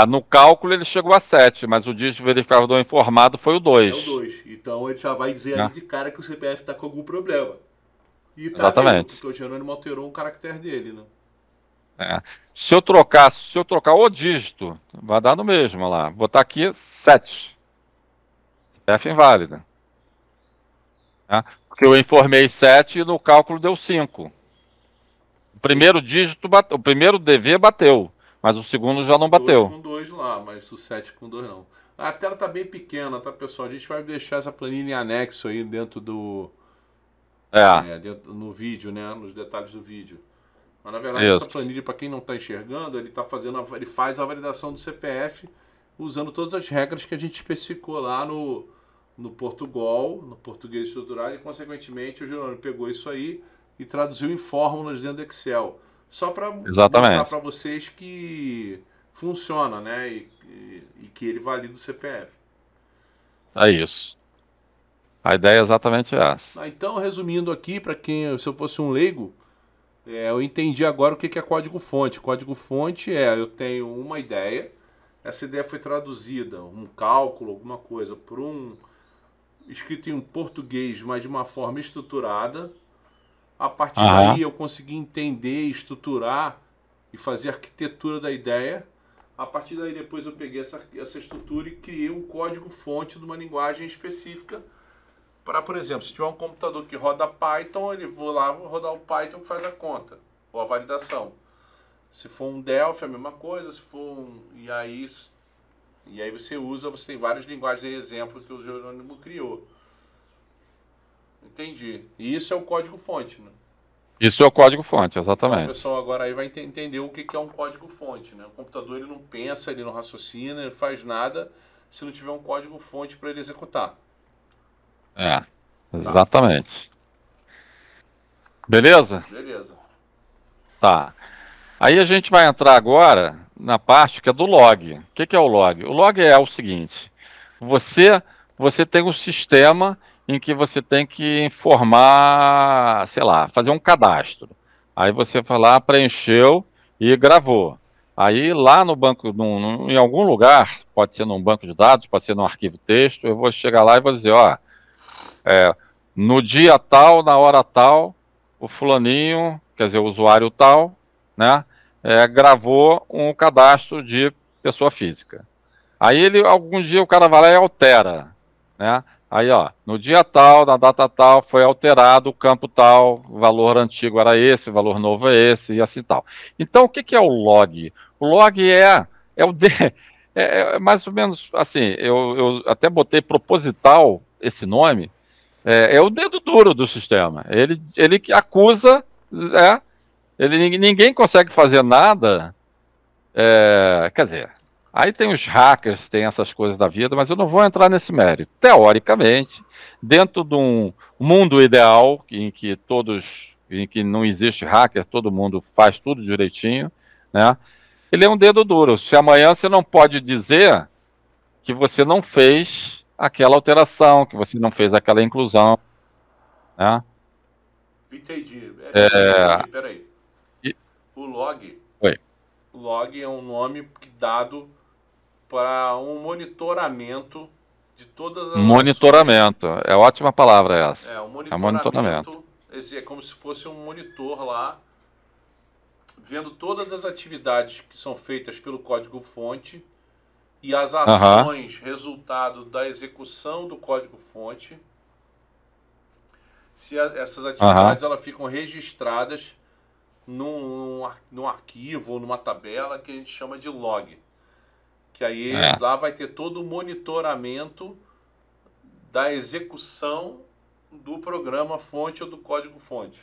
No cálculo ele chegou a 7, mas o dígito verificador informado foi o 2. É o 2. Então ele já vai dizer ali de cara que o CPF está com algum problema. E tá exatamente. Porque o Jerônimo alterou um caractere dele, né? Se eu trocar o dígito, vai dar no mesmo, olha lá. Vou botar aqui 7. CPF inválida. Porque eu informei 7 e no cálculo deu 5. O primeiro dígito bateu, o primeiro DV bateu, mas o segundo já não bateu. 2 com 2 lá, mas o 7 com 2 não. A tela tá bem pequena, tá, pessoal? A gente vai deixar essa planilha em anexo aí dentro do... no vídeo, né? Nos detalhes do vídeo. Mas na verdade essa planilha, para quem não está enxergando, ele faz a validação do CPF usando todas as regras que a gente especificou lá no Portugal, no português estruturado, e consequentemente o Jerônimo pegou isso aí e traduziu em fórmulas dentro do Excel. Só para mostrar para vocês que funciona, né? E que ele valida o CPF. É isso. A ideia é exatamente essa. Então, resumindo aqui, para quem, se eu fosse um leigo, eu entendi agora o que é código-fonte. Código-fonte eu tenho uma ideia, essa ideia foi traduzida, um cálculo, alguma coisa, por escrito em um português, mas de uma forma estruturada. A partir daí eu consegui entender, estruturar e fazer a arquitetura da ideia. A partir daí depois eu peguei essa estrutura e criei um código-fonte de uma linguagem específica para, por exemplo, se tiver um computador que roda Python, vou rodar o Python que faz a conta, ou a validação. Se for um Delphi, a mesma coisa, se for E aí você tem várias linguagens de exemplo que o Jerônimo criou. Entendi. E isso é o código-fonte, né? Isso é o código-fonte, exatamente. Então, o pessoal agora aí vai entender o que é um código-fonte, né? O computador ele não pensa, ele não raciocina, ele faz nada se não tiver um código-fonte para ele executar. Exatamente. Beleza? Beleza. Tá. Aí a gente vai entrar agora na parte que é do log. O que é o log? O log é o seguinte: você tem um sistema em que você tem que informar, sei lá, fazer um cadastro. Aí você vai lá, preencheu e gravou. Aí lá no banco, em algum lugar, pode ser num banco de dados, pode ser num arquivo texto, eu vou chegar lá e vou dizer, no dia tal, na hora tal, o fulaninho, quer dizer, o usuário tal, né, gravou um cadastro de pessoa física. Aí algum dia o cara vai lá e altera, né? Aí, no dia tal, na data tal, foi alterado o campo tal, o valor antigo era esse, o valor novo é esse, e assim tal. Então, o que é o log? O log é mais ou menos assim, eu até botei proposital esse nome, é o dedo duro do sistema. Ele que acusa, ninguém consegue fazer nada, quer dizer... Aí tem os hackers, tem essas coisas da vida, mas eu não vou entrar nesse mérito. Teoricamente, dentro de um mundo ideal, em que não existe hacker, todo mundo faz tudo direitinho, né? Ele é um dedo duro. Se amanhã você não pode dizer que você não fez aquela alteração, que você não fez aquela inclusão, né? Entendi. Peraí. E- O log, Oi. o log é um nome dado para um monitoramento de todas as ações. Monitoramento. É ótima palavra essa. É, um É monitoramento. esse é como se fosse um monitor lá, vendo todas as atividades que são feitas pelo código-fonte e as ações resultado da execução do código-fonte. Se essas atividades elas ficam registradas num arquivo ou numa tabela que a gente chama de log. Que aí lá vai ter todo o monitoramento da execução do programa fonte ou do código fonte.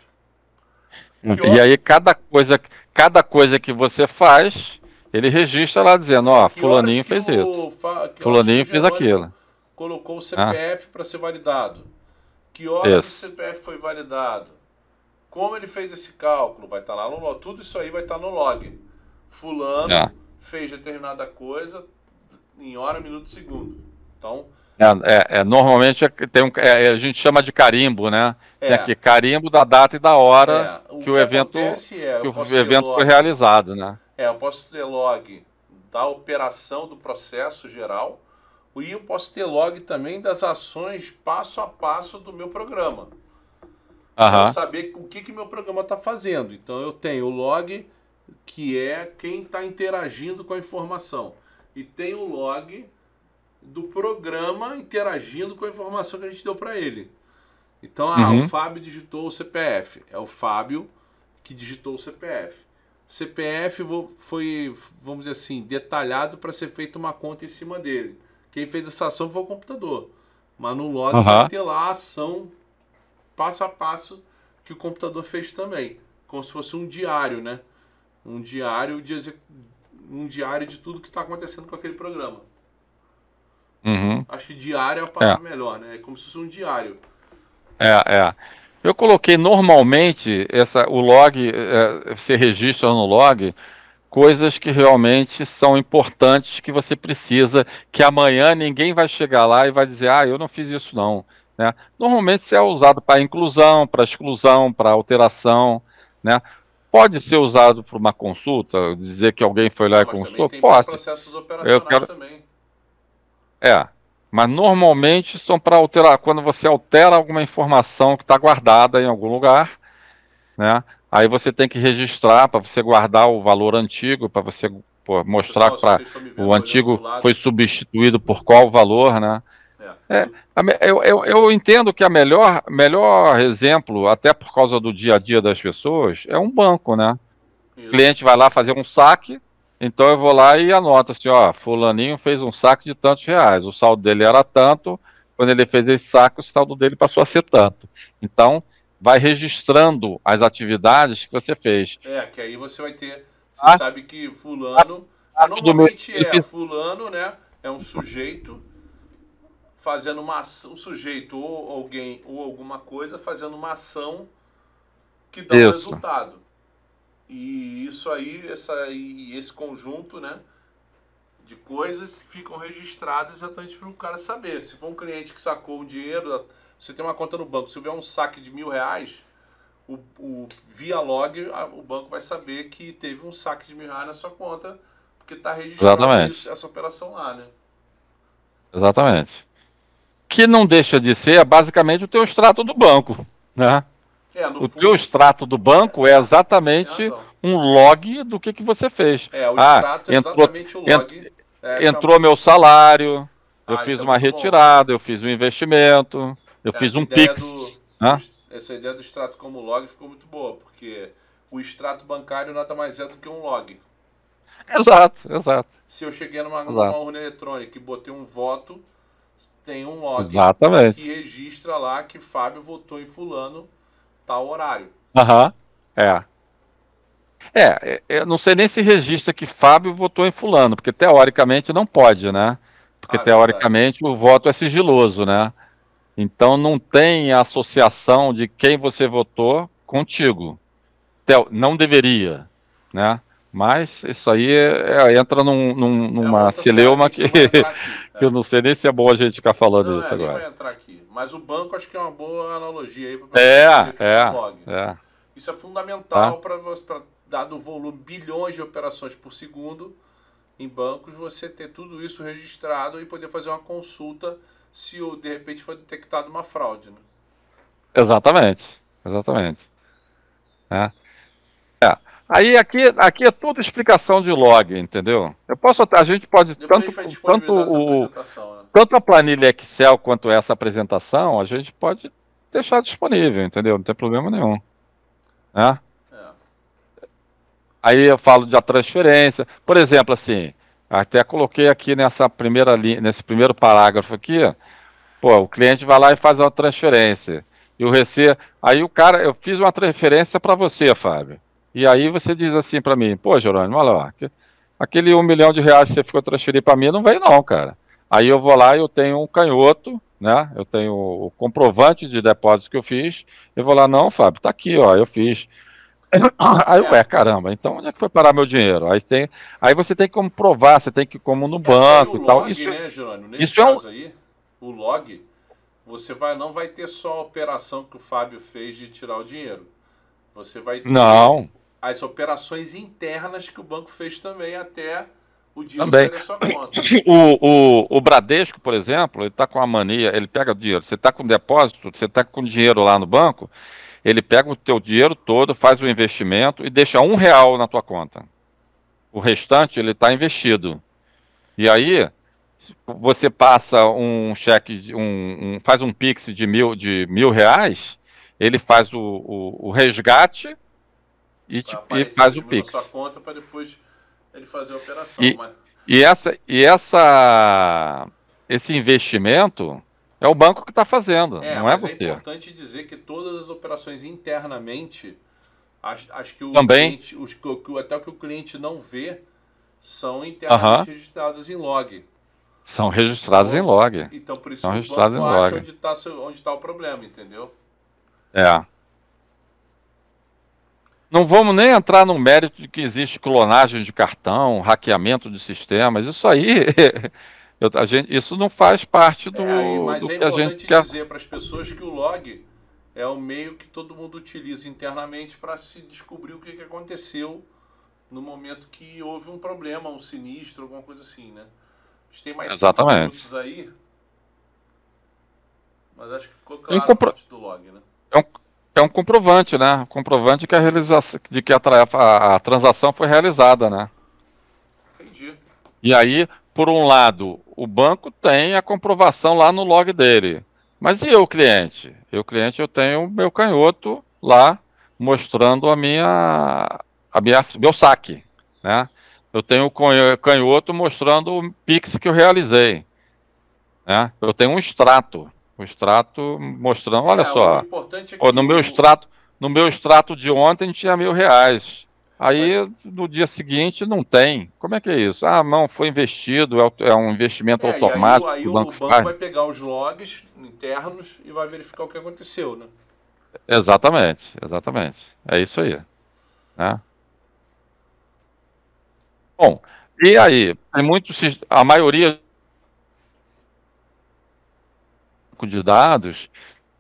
E aí cada coisa que você faz, ele registra lá dizendo, ó, fulaninho fez isso, fulaninho fez aquilo. Colocou o CPF para ser validado. Que hora o CPF foi validado? Como ele fez esse cálculo? Vai estar lá no log. Tudo isso aí vai estar no log. Fulano fez determinada coisa em hora, minuto, segundo. Então... normalmente a gente chama de carimbo, né? Tem aqui carimbo da data e da hora que o evento foi realizado, né? Eu posso ter log da operação do processo geral e eu posso ter log também das ações passo a passo do meu programa. Para saber o que meu programa está fazendo. Então eu tenho o log, que é quem está interagindo com a informação. E tem o log do programa interagindo com a informação que a gente deu para ele. Então, o Fábio digitou o CPF. É o Fábio que digitou o CPF. CPF foi, vamos dizer assim, detalhado para ser feita uma conta em cima dele. Quem fez essa ação foi o computador. Mas no log vai ter lá a ação passo a passo que o computador fez também. Como se fosse um diário, né? Um diário de tudo que está acontecendo com aquele programa. Acho que diário é a palavra melhor, né? É como se fosse um diário. Eu coloquei normalmente o log, você registra no log coisas que realmente são importantes, que você precisa, que amanhã ninguém vai chegar lá e vai dizer, eu não fiz isso não. Né? Normalmente isso é usado para inclusão, para exclusão, para alteração, né? Pode ser usado para uma consulta, dizer que alguém foi lá e consultou? Pode. Processos operacionais também. Mas normalmente são para alterar, quando você altera alguma informação que está guardada em algum lugar, né? Aí você tem que registrar para você guardar o valor antigo, para você mostrar que o antigo foi substituído por qual valor, né? Eu entendo que melhor exemplo, até por causa do dia a dia das pessoas, é um banco, né? O cliente vai lá fazer um saque, então eu vou lá e anoto assim, fulaninho fez um saque de tantos reais, o saldo dele era tanto, quando ele fez esse saque, o saldo dele passou a ser tanto. Então, vai registrando as atividades que você fez. Que aí você vai ter, você sabe que fulano, normalmente fulano, né, é um sujeito fazendo uma ação, um sujeito ou alguém ou alguma coisa fazendo uma ação que dá um resultado. E isso aí, esse conjunto, né, de coisas ficam registradas exatamente para o cara saber. Se for um cliente que sacou um dinheiro, você tem uma conta no banco, se houver um saque de R$1.000, via log, o banco vai saber que teve um saque de R$1.000 na sua conta, porque está registrado essa operação lá, né? Exatamente. Que não deixa de ser basicamente o teu extrato do banco, né? O teu extrato do banco é exatamente um log do que você fez. O extrato é exatamente o log. Entrou meu salário, eu fiz uma retirada, eu fiz um investimento, eu fiz um Pix. Essa ideia do extrato como log ficou muito boa, porque o extrato bancário nada mais é do que um log. Exato. Se eu cheguei numa urna eletrônica e botei um voto, tem um log que registra lá que Fábio votou em fulano tal horário. Eu não sei nem se registra que Fábio votou em fulano, porque teoricamente não pode, né? Porque teoricamente o voto é sigiloso, né? Então não tem associação de quem você votou contigo. Não deveria, né? Mas isso aí entra numa celeuma que, que eu não sei nem se é bom a gente ficar falando não, isso nem agora. vai entrar aqui. Mas o banco acho que é uma boa analogia aí para o log. Isso é fundamental para, dado o volume, bilhões de operações por segundo em bancos, você ter tudo isso registrado e poder fazer uma consulta se de repente for detectada uma fraude. Né? Exatamente. Aí aqui é tudo explicação de log, entendeu? A gente pode tanto a planilha Excel quanto essa apresentação, a gente pode deixar disponível, entendeu? Não tem problema nenhum. Né? Aí eu falo de a transferência, por exemplo, assim, até coloquei aqui nessa primeira linha, nesse primeiro parágrafo aqui, pô, o cliente vai lá e faz uma transferência. Aí o cara, eu fiz uma transferência para você, Fábio. E aí você diz assim para mim, pô, Jerônimo, olha lá, aquele R$1 milhão que você ficou transferir para mim não veio não, cara. Aí eu vou lá e eu tenho um canhoto, né? Eu tenho o comprovante de depósito que eu fiz. Eu vou lá, não, Fábio, tá aqui, ó, eu fiz. Aí, caramba, então onde é que foi parar meu dinheiro? Aí você tem que comprovar, você tem que ir como no banco e tal. Isso, né, Jerônimo? Nesse caso aí, o log, você não vai ter só a operação que o Fábio fez de tirar o dinheiro. Você vai ter as operações internas que o banco fez também até o dinheiro sair da sua conta. O Bradesco, por exemplo, ele está com a mania, ele pega o dinheiro, você está com depósito, você está com dinheiro lá no banco, ele pega o teu dinheiro todo, faz o investimento e deixa R$1 na tua conta. O restante ele está investido. E aí você passa um cheque, faz um Pix de mil reais, ele faz o resgate e faz o Pix. Na sua conta para depois ele fazer a operação. Esse investimento é o banco que está fazendo, não é você. É importante dizer que todas as operações internamente, acho que cliente, até o que o cliente não vê, são internamente registradas em log. São registradas em log. Então por isso o banco acha onde está o problema, entendeu? Não vamos nem entrar no mérito de que existe clonagem de cartão, hackeamento de sistemas. Isso aí, isso não faz parte do que a gente quer. Mas é importante dizer para as pessoas que o log é o meio que todo mundo utiliza internamente para se descobrir o que aconteceu no momento que houve um problema, um sinistro, alguma coisa assim, né? A gente tem mais 5 minutos aí, mas acho que ficou claro a parte do log, né? É um comprovante, né? Comprovante que a transação foi realizada, né? Entendi. E aí, por um lado, o banco tem a comprovação lá no log dele. Mas e eu, cliente? Eu tenho o meu canhoto lá mostrando meu saque, né? Eu tenho o canhoto mostrando o Pix que eu realizei, né? Eu tenho um extrato mostrando, olha só, no meu extrato de ontem tinha R$1.000. Aí no dia seguinte não tem. Como é que é isso? Não, foi investido, é um investimento automático. Aí o banco vai pegar os logs internos e vai verificar o que aconteceu, né? Exatamente. É isso aí, né? Bom, e aí, a maioria de dados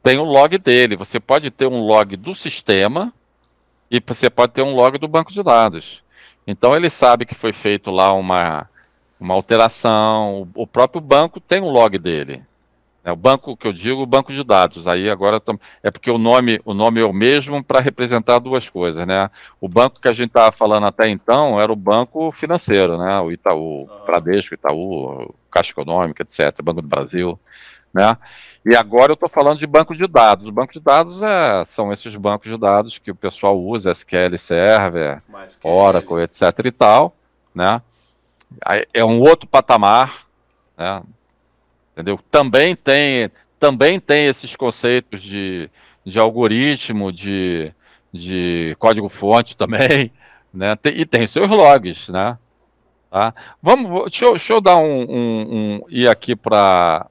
tem o log dele. Você pode ter um log do sistema e você pode ter um log do banco de dados. Então ele sabe que foi feito lá uma alteração. O próprio banco tem um log dele. O banco que eu digo, o banco de dados. Aí agora é porque o nome é o mesmo para representar duas coisas, né? O banco que a gente estava falando até então era o banco financeiro, né? O Itaú, Bradesco, Itaú, Caixa Econômica, etc. Banco do Brasil, né? E agora eu estou falando de banco de dados. O banco de dados são esses bancos de dados que o pessoal usa, SQL Server, Oracle, etc. e tal, né? É um outro patamar, né? Entendeu? Também tem esses conceitos de algoritmo, de código-fonte também, né? E tem seus logs, né? Tá? Deixa eu dar ir aqui para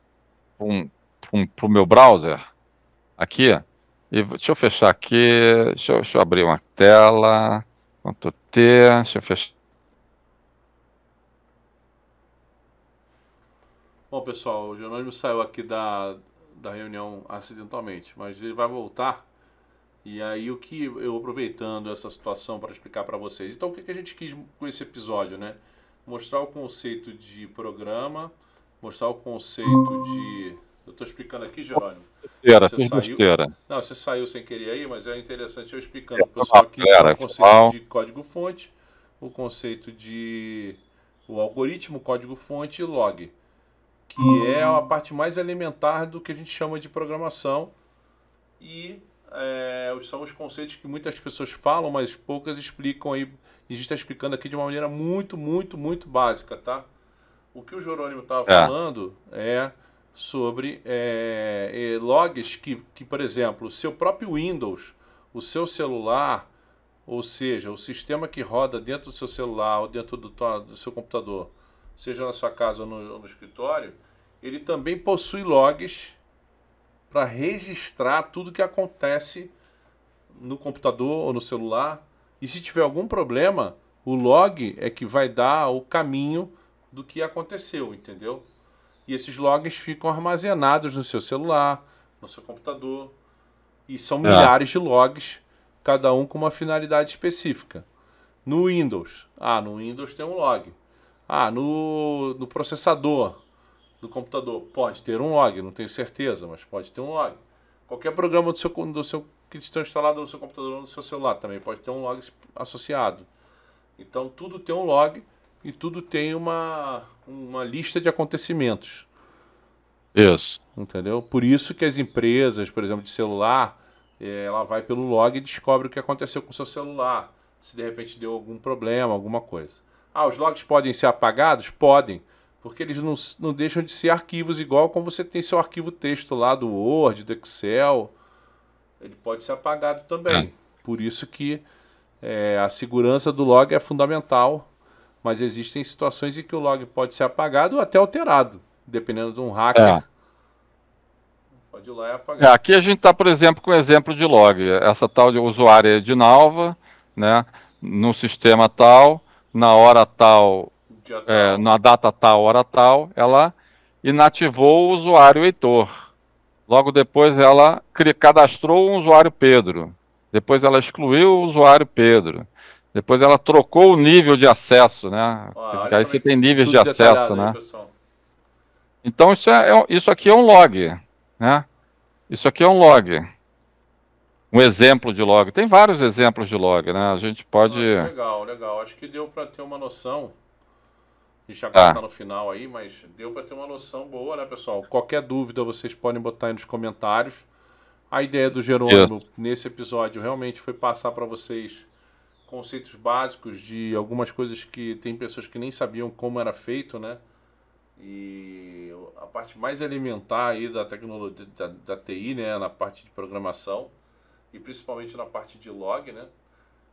para o meu browser aqui. E deixa eu fechar aqui. Deixa eu abrir uma tela. Ctrl T. Deixa eu fechar. Bom, pessoal, o Jerônimo saiu aqui da reunião acidentalmente, mas ele vai voltar. E aí o que eu aproveitando essa situação para explicar para vocês. Então o que a gente quis com esse episódio, né? Mostrar o conceito de programa, mostrar o conceito de... Eu estou explicando aqui, Jerônimo. Você saiu? Não, você saiu sem querer aí, mas é interessante eu explicando para o pessoal aqui o conceito de código-fonte, o conceito de... o algoritmo código-fonte e log, que é a parte mais elementar do que a gente chama de programação e são os conceitos que muitas pessoas falam, mas poucas explicam aí. E a gente está explicando aqui de uma maneira muito, muito, muito básica, tá? O que o Jerônimo estava falando é sobre logs que, por exemplo, o seu próprio Windows, o seu celular, ou seja, o sistema que roda dentro do seu celular ou dentro do seu computador, seja na sua casa ou no escritório, ele também possui logs para registrar tudo que acontece no computador ou no celular. E se tiver algum problema, o log é que vai dar o caminho do que aconteceu, entendeu? E esses logs ficam armazenados no seu celular, no seu computador. E são milhares de logs, cada um com uma finalidade específica. No Windows, no Windows tem um log. No processador do computador pode ter um log, não tenho certeza, mas pode ter um log. Qualquer programa que está instalado no seu computador ou no seu celular também pode ter um log associado. Então tudo tem um log e tudo tem uma lista de acontecimentos. Isso. Entendeu? Por isso que as empresas, por exemplo, de celular, ela vai pelo log e descobre o que aconteceu com o seu celular. Se de repente deu algum problema, alguma coisa. Os logs podem ser apagados? Podem. Porque eles não deixam de ser arquivos, igual como você tem seu arquivo texto lá do Word, do Excel. Ele pode ser apagado também. Por isso que a segurança do log é fundamental. Mas existem situações em que o log pode ser apagado ou até alterado, dependendo de um hacker. Pode ir lá e apagar. Aqui a gente está, por exemplo, com o exemplo de log. Essa tal de usuária Edinalva, né, no sistema tal, na hora tal... na data tal, hora tal, ela inativou o usuário Heitor. Logo depois ela cadastrou um usuário Pedro. Depois ela excluiu o usuário Pedro. Depois ela trocou o nível de acesso, né? Aí você tem níveis de acesso, né? Aí, então isso aqui é um log, né? Isso aqui é um log. Um exemplo de log. Tem vários exemplos de log, né? A gente pode... Legal. Acho que deu para ter uma noção. A gente agora está no final aí, mas deu para ter uma noção boa, né, pessoal? Qualquer dúvida vocês podem botar aí nos comentários. A ideia do Jerônimo nesse episódio realmente foi passar para vocês conceitos básicos de algumas coisas que tem pessoas que nem sabiam como era feito, né? E a parte mais elementar aí da tecnologia, da TI, né, na parte de programação e principalmente na parte de log, né?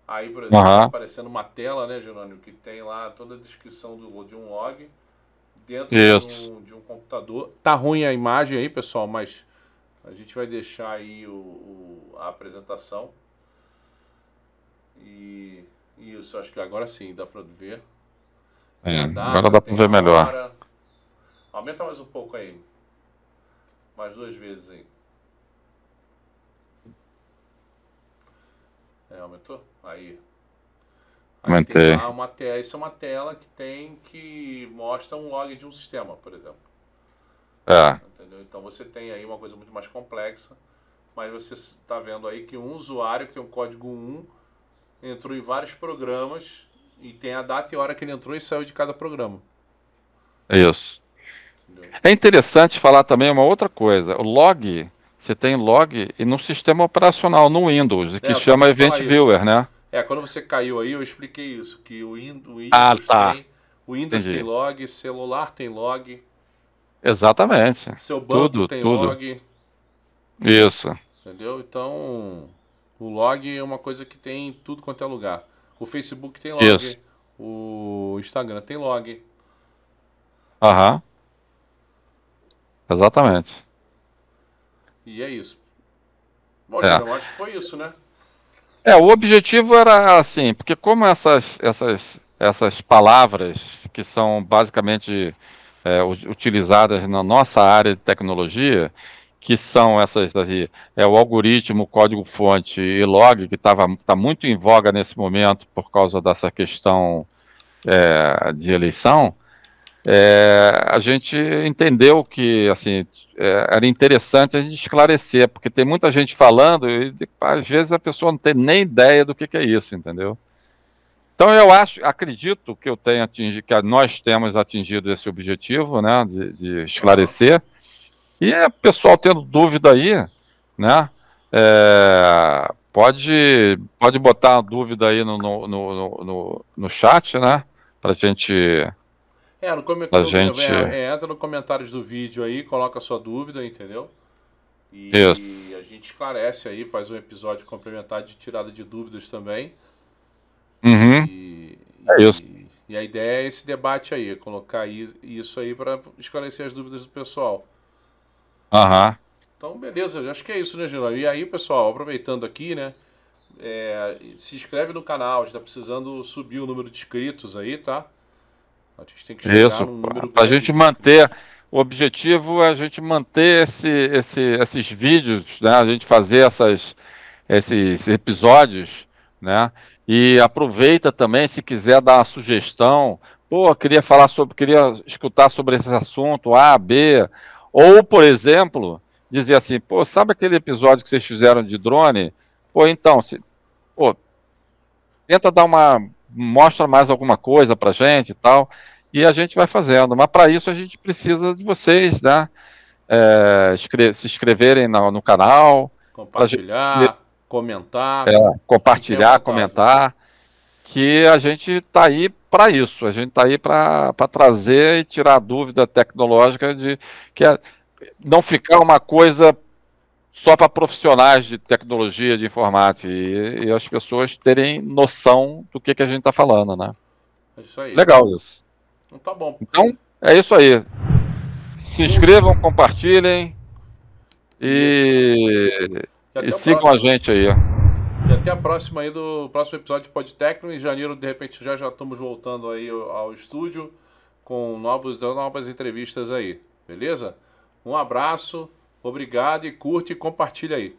Aí, por exemplo, tá aparecendo uma tela, né, Jerônimo, que tem lá toda a descrição de um log dentro de um computador. Tá ruim a imagem aí, pessoal, mas a gente vai deixar aí a apresentação. E isso, acho que agora sim, dá para ver. Agora dá para ver melhor. Aumenta mais um pouco aí. Mais 2 vezes aí. Aumentou? Aí aumentei. Tem lá uma tela. Isso é uma tela que mostra um log de um sistema, por exemplo. Entendeu? Então você tem aí uma coisa muito mais complexa, mas você está vendo aí que um usuário que tem um código 1 entrou em vários programas e tem a data e a hora que ele entrou e saiu de cada programa. Isso. Entendeu? É interessante falar também uma outra coisa. O log, você tem log e no sistema operacional, no Windows, que chama Event Viewer, né? Quando você caiu aí, eu expliquei isso, que o Windows tem log, celular tem log. Exatamente. Seu banco tem log. Isso. Entendeu? Então, o log é uma coisa que tem em tudo quanto é lugar. O Facebook tem log. Isso. O Instagram tem log. Exatamente. E é isso. Bom, É. Júnior, eu acho que foi isso, né? O objetivo era assim, porque como essas palavras que são basicamente utilizadas na nossa área de tecnologia, que são essas aí, o algoritmo, código-fonte e log, que tá muito em voga nesse momento por causa dessa questão de eleição, a gente entendeu que assim era interessante a gente esclarecer, porque tem muita gente falando e às vezes a pessoa não tem nem ideia do que é isso, entendeu? Então eu acredito que eu tenha atingido, que nós temos atingido esse objetivo, né, de esclarecer. E o pessoal tendo dúvida aí, né, pode botar a dúvida aí no chat, né, para gente, Entra no comentários do vídeo aí, coloca a sua dúvida, entendeu? isso. E a gente esclarece aí, faz um episódio complementar de tirada de dúvidas também. Uhum. Isso. E a ideia é esse debate aí, colocar isso aí para esclarecer as dúvidas do pessoal. Aham. Então, beleza, eu acho que é isso, né, Geraldo? E aí, pessoal, aproveitando aqui, né? Se inscreve no canal, a gente tá precisando subir o número de inscritos aí, tá? A gente tem que chegar Isso. num número Para a grande gente de manter, inscritos. o objetivo é a gente manter esses vídeos, né, a gente fazer esses episódios, né? E aproveita também, se quiser dar uma sugestão, pô, queria escutar sobre esse assunto A, B, ou, por exemplo, dizer assim, pô, sabe aquele episódio que vocês fizeram de drone? Pô, então, pô, tenta mostra mais alguma coisa pra gente e tal, e a gente vai fazendo, mas para isso a gente precisa de vocês, né? Se inscreverem no canal, para a gente Compartilhar, comentar, fiquem à compartilhar, vontade. comentar, que a gente está aí para isso, a gente está aí para trazer e tirar a dúvida tecnológica de não ficar uma coisa só para profissionais de tecnologia, de informática, e as pessoas terem noção do que a gente está falando, né? É isso aí. Legal isso. Então tá bom. Então, é isso aí. Se inscrevam, compartilhem E e até o sigam a próximo. gente aí. E até a próxima aí do próximo episódio de Podtecno. Em janeiro, de repente, já estamos voltando aí ao estúdio com novas entrevistas aí. Beleza? Um abraço, obrigado e curte e compartilha aí.